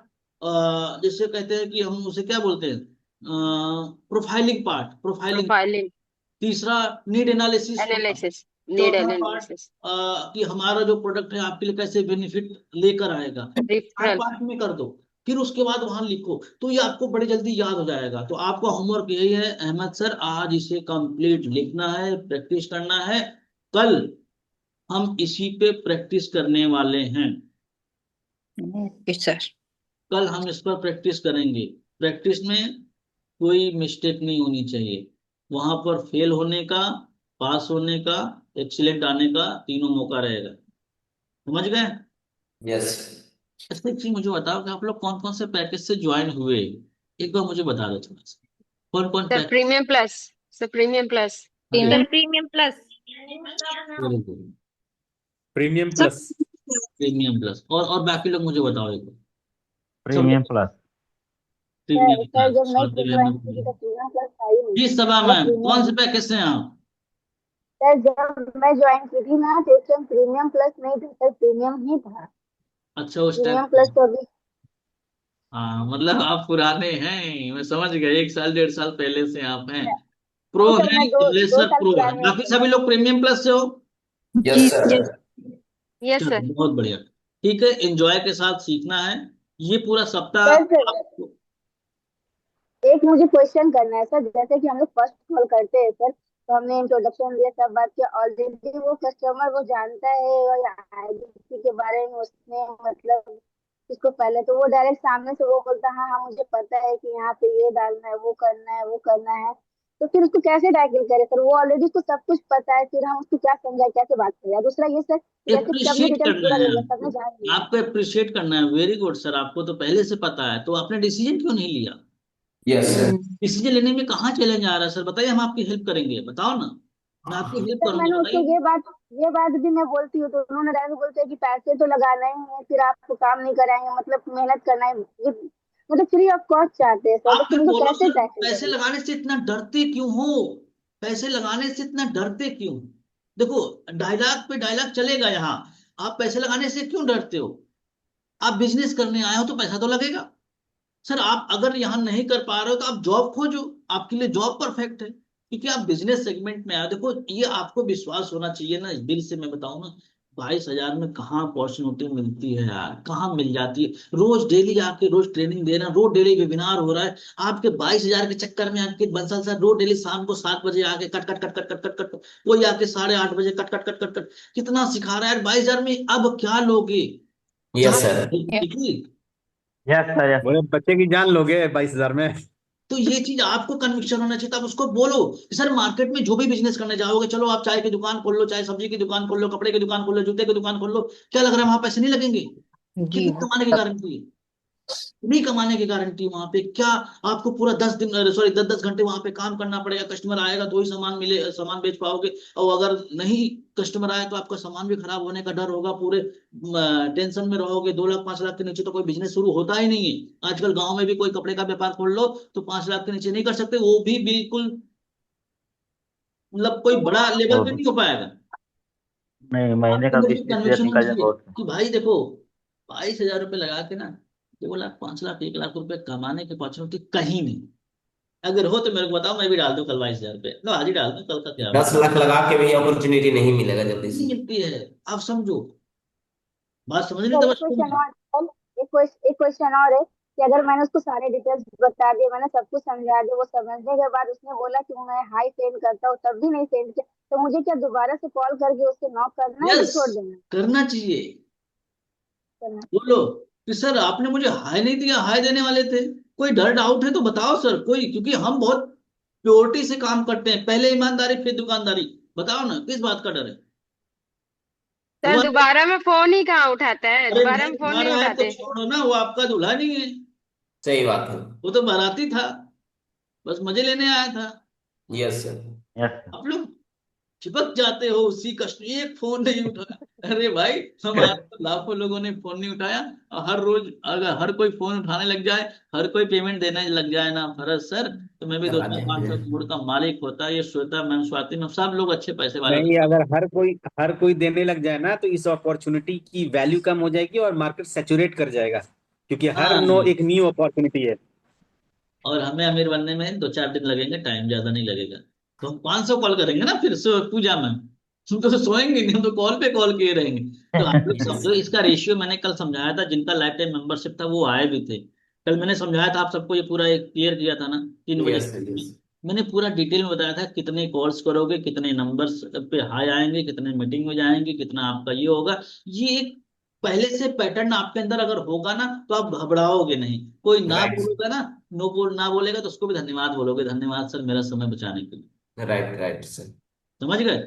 जिसे कहते हैं कि हम उसे क्या बोलते हैं, प्रोफाइलिंग पार्ट, प्रोफाइलिंग। प्रोफाइलिंग, तीसरा need analysis part. Analysis, need चौथा पार्ट एनालिसिस, कि हमारा जो प्रोडक्ट है आपके लिए कैसे बेनिफिट लेकर आएगा, चार रिफरल। पार्ट में कर दो। फिर उसके बाद वहां लिखो, तो ये आपको बड़े जल्दी याद हो जाएगा। तो आपका होमवर्क यही है अहमद सर, आज इसे कंप्लीट लिखना है, प्रैक्टिस करना है। कल हम इसी पे प्रैक्टिस करने वाले हैं, ओके सर। कल हम इस पर प्रैक्टिस करेंगे। प्रैक्टिस में कोई मिस्टेक नहीं होनी चाहिए, वहां पर फेल होने का, पास होने का, एक्सीलेंट आने का तीनों मौका रहेगा, समझ गए? यस। अच्छा, एक चीज मुझे बताओ कि आप लोग कौन कौन से पैकेज से ज्वाइन हुए, एक बार मुझे बता दो थोड़ा सा, कौन कौन sir package? Premium plus, sir premium plus. अरे sir premium plus. Very good, premium plus. Premium plus, और बाकी लोग मुझे बताओ एक बार। सब प्रीमियम लोग प्लस। प्रीमियम सर प्लस, जब मैं स्वाति ज्वाइन बहन की थी प्रीमियम। तो प्रीमियम प्लस था ही नहीं। जी सभा मतलब मैम, कौन प्रीमियम, से पैकेज से हैं आप? सर जब मैं ज्वाइन की थी ना तो उस टाइम प्रीमियम प्लस नहीं था सर, प्रीमियम ही था। अच्छा, उस टाइम। प्रीमियम प्लस तो अभी। हाँ, मतलब आप पुराने हैं, मैं समझ गया, 1 साल 1.5 साल पहले से आप हैं, प्रो नहीं सर, हैं, मैं दो लेसर साल प्रो है। पुराने हूँ बाकी सर। सभी लोग प्रीमियम प्लस से हो? यस जी सर। सर। Yes sir. चलो बहुत बढ़िया, ठीक है, एंजॉय के साथ सीखना है। ये पूरा सप्ताह सर आपको। एक मुझे क्वेश्चन करना है सर, जैसे कि हम लोग फर्स्ट कॉल करते हैं सर, तो हमने इंट्रोडक्शन दिया, सब बात किया, ऑलरेडी वो कस्टमर वो जानता है और आईडीसी के बारे में उसने मतलब इसको पहले तो वो डायरेक्ट सामने से वो बोलता है हाँ हाँ मुझे पता है कि यहाँ पे ये डालना है, वो करना है, वो करना है। तो फिर उसको कैसे टैकल करें सर? वो ऑलरेडी उसको सब कुछ पता है, फिर हम उसको क्या समझाए, कैसे बात करें? और दूसरा ये सर, जैसे कि सबने अप्रिशिएट डिटेल करना पूरा है ले लिया, सबने जान लिया, आपको अप्रिशिएट करना है। वेरी गुड सर, आपको तो पहले से पता है, तो आपने डिसीजन क्यों नहीं लिया? Yes sir. डिसीजन लेने में कहाँ चैलेंज आ रहा है सर? बताइए, हम आपकी हेल्प करेंगे, बताओ ना, मैं आपकी हेल्प सर करूंगा, मैंने उसको बताइए। ये बात भी मैं बोलती हूँ तो उन्होंने डायरेक्ट बोलते हैं कि पैसे तो लगाना ही है, फिर आपको काम नहीं कराएंगे, मतलब मेहनत करना है, मतलब फ्री ऑफ कॉस्ट चाहते हैं सर। आप तो फिर फिर उनको बोलो कैसे सर, टैकल पैसे करें? लगाने से इतना डरते क्यों हो? पैसे लगाने से इतना डरते क्यों? देखो, डायलॉग पे डायलॉग चलेगा यहाँ। आप पैसे लगाने से क्यों डरते हो? आप बिजनेस करने आए हो तो पैसा तो लगेगा। सर, आप अगर यहाँ नहीं कर पा रहे हो तो आप जॉब खोजो, आपके लिए जॉब परफेक्ट है, क्योंकि आप बिजनेस सेगमेंट में आए। देखो, ये आपको विश्वास होना चाहिए ना, दिल से मैं बताऊं ना, 22,000 में कहाँ अपॉर्चुनिटी मिलती है यार, कहाँ मिल जाती है? रोज डेली आके रोज ट्रेनिंग दे रहे हैं, रोज डेली वेबिनार हो रहा है, आपके 22,000 के चक्कर में अंकित बंसल सर रोज डेली शाम को 7 बजे आके cut cut cut cut cut cut cut, वही आके 8:30 बजे cut cut cut cut cut, कितना सिखा रहा है यार? 22,000 में अब क्या लोगे? क्या यस सर। निकली? Yes sir, yes. बोले बच्चे की जान लोगे 22,000 में? तो ये चीज आपको कन्विक्शन होना चाहिए। आप उसको बोलो कि सर, मार्केट में जो भी बिजनेस करने जाओगे, चलो आप चाय की दुकान खोल लो, चाहे सब्जी की दुकान खोल लो, कपड़े की दुकान खोल लो, जूते की दुकान खोल लो, क्या लग रहा है वहां पैसे नहीं लगेंगे? जी कितनी कमाने की गारंटी है? नहीं कमाने की गारंटी वहां पे क्या? आपको पूरा 10 दिन, सॉरी 10-10 घंटे वहां पे काम करना पड़ेगा, कस्टमर आएगा तो ही सामान मिले, सामान बेच पाओगे। और अगर नहीं कस्टमर आया तो आपका सामान भी खराब होने का डर होगा, पूरे टेंशन में रहोगे। 2 लाख 5 लाख के नीचे तो कोई बिजनेस शुरू होता ही नहीं है। आजकल गांव में भी कोई कपड़े का व्यापार खोल लो तो 5 लाख के नीचे नहीं कर सकते, वो भी बिल्कुल, मतलब कोई बड़ा लेवल वो पे भी नहीं हो पाएगा। नहीं, महीने आपके का अंदर 20-30 हजार कन्विक्शन होना निकल जाए चाहिए बहुत। कि भाई देखो, 22,000 रुपये लगा के ना 2 लाख 5 लाख 1 लाख रुपए कमाने की अपॉर्चुनिटी कहीं नहीं। अगर हो तो मेरे को बताओ, मैं भी डाल दूं कल 22,000 रुपये, लो आज ही डाल दूं, कल का क्या बात 10 लाख लगा के भी अपॉर्चुनिटी नहीं मिलेगा जल्दी नहीं से। मिलती है। आप समझो, बात समझ नहीं सर समझ एक क्वेश्चन और, एक क्वेश्चन और है कि अगर मैंने उसको सारे डिटेल्स बता दिए, मैंने सब कुछ समझा दिया, वो समझने के बाद उसने बोला कि मैं हाई सेंड करता हूँ, तब भी नहीं सेंड किया, तो मुझे क्या दोबारा से कॉल करके उसको नॉक करना है कि यस, छोड़ देना करना चाहिए। करना? बोलो कि सर, आपने मुझे हाई नहीं दिया, हाई देने वाले थे, कोई डर डाउट है तो बताओ सर कोई, क्योंकि हम बहुत प्योरिटी से काम करते हैं, पहले ईमानदारी फिर दुकानदारी। बताओ ना, किस बात का डर है? सर हुआ? दोबारा में फोन ही कहाँ उठाता है, अरे दोबारा नहीं में फोन उठा नहीं रहा है तो उठाते। छोड़ो ना, वो आपका दूल्हा नहीं है, सही बात है। वो तो बाराती था, बस मजे लेने आया था। Yes sir. यस। आप लोग चिपक जाते हो उसी कष्ट, एक फोन नहीं उठाया। अरे भाई, हमारे तो लाखों लोगों ने फोन नहीं उठाया, और हर रोज अगर हर कोई फोन उठाने लग जाए, हर कोई पेमेंट देने लग जाए ना फरज सर, तो मैं भी करवा 200-500 देंगे। करोड़ का मालिक होता। ये श्वेता मैम, स्वाति मैम, सब लोग अच्छे पैसे वाले नहीं, होते। अगर हर कोई देने लग जाए ना तो इस अपॉर्चुनिटी की वैल्यू कम हो जाएगी और मार्केट सैचुरेट कर जाएगा, क्योंकि हर नो हाँ, एक न्यू अपॉर्चुनिटी है। और हमें अमीर बनने में 2-4 दिन लगेंगे, टाइम ज्यादा नहीं लगेगा। तो हम 500 कॉल करेंगे ना फिर से पूजा में, हम तो सोएंगे नहीं, हम तो कॉल पे कॉल किए रहेंगे। तो आप लोग यस समझो, इसका रेशियो मैंने कल समझाया था, जिनका लाइफ टाइम मेंबरशिप था वो आए भी थे। कल मैंने समझाया था आप सबको, ये पूरा एक क्लियर किया था ना 3 बजे। Yes yes. मैंने पूरा डिटेल में बताया था, कितने कॉल्स करोगे, कितने नंबर्स पे हाई आएंगे, कितने मीटिंग में जाएंगे, कितना आपका ये होगा। ये एक पहले से पैटर्न आपके अंदर अगर होगा ना, तो आप घबराओगे नहीं। कोई ना राइट बोलेगा ना, ना बोलेगा तो उसको भी धन्यवाद बोलोगे, धन्यवाद सर मेरा समय बचाने के लिए। Right right sir. समझ गए?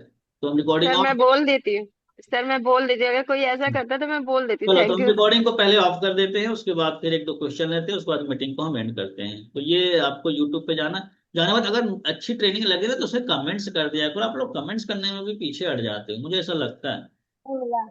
तो हम रिकॉर्डिंग सर ऑफ, मैं बोल देती हूँ, सर मैं बोल देती हूँ, अगर कोई ऐसा करता तो मैं बोल देती, चलो तो थैंक हम यू। रिकॉर्डिंग को पहले ऑफ कर देते हैं, उसके बाद फिर 1-2 क्वेश्चन लेते हैं, उसके बाद मीटिंग को हम एंड करते हैं। तो ये आपको यूट्यूब पे जाना, जाने बाद अगर अच्छी ट्रेनिंग लगे ना तो उसे कमेंट्स कर दिया करो। आप लोग कमेंट्स करने में भी पीछे हट जाते हो, मुझे ऐसा लगता है। नहीं मिला।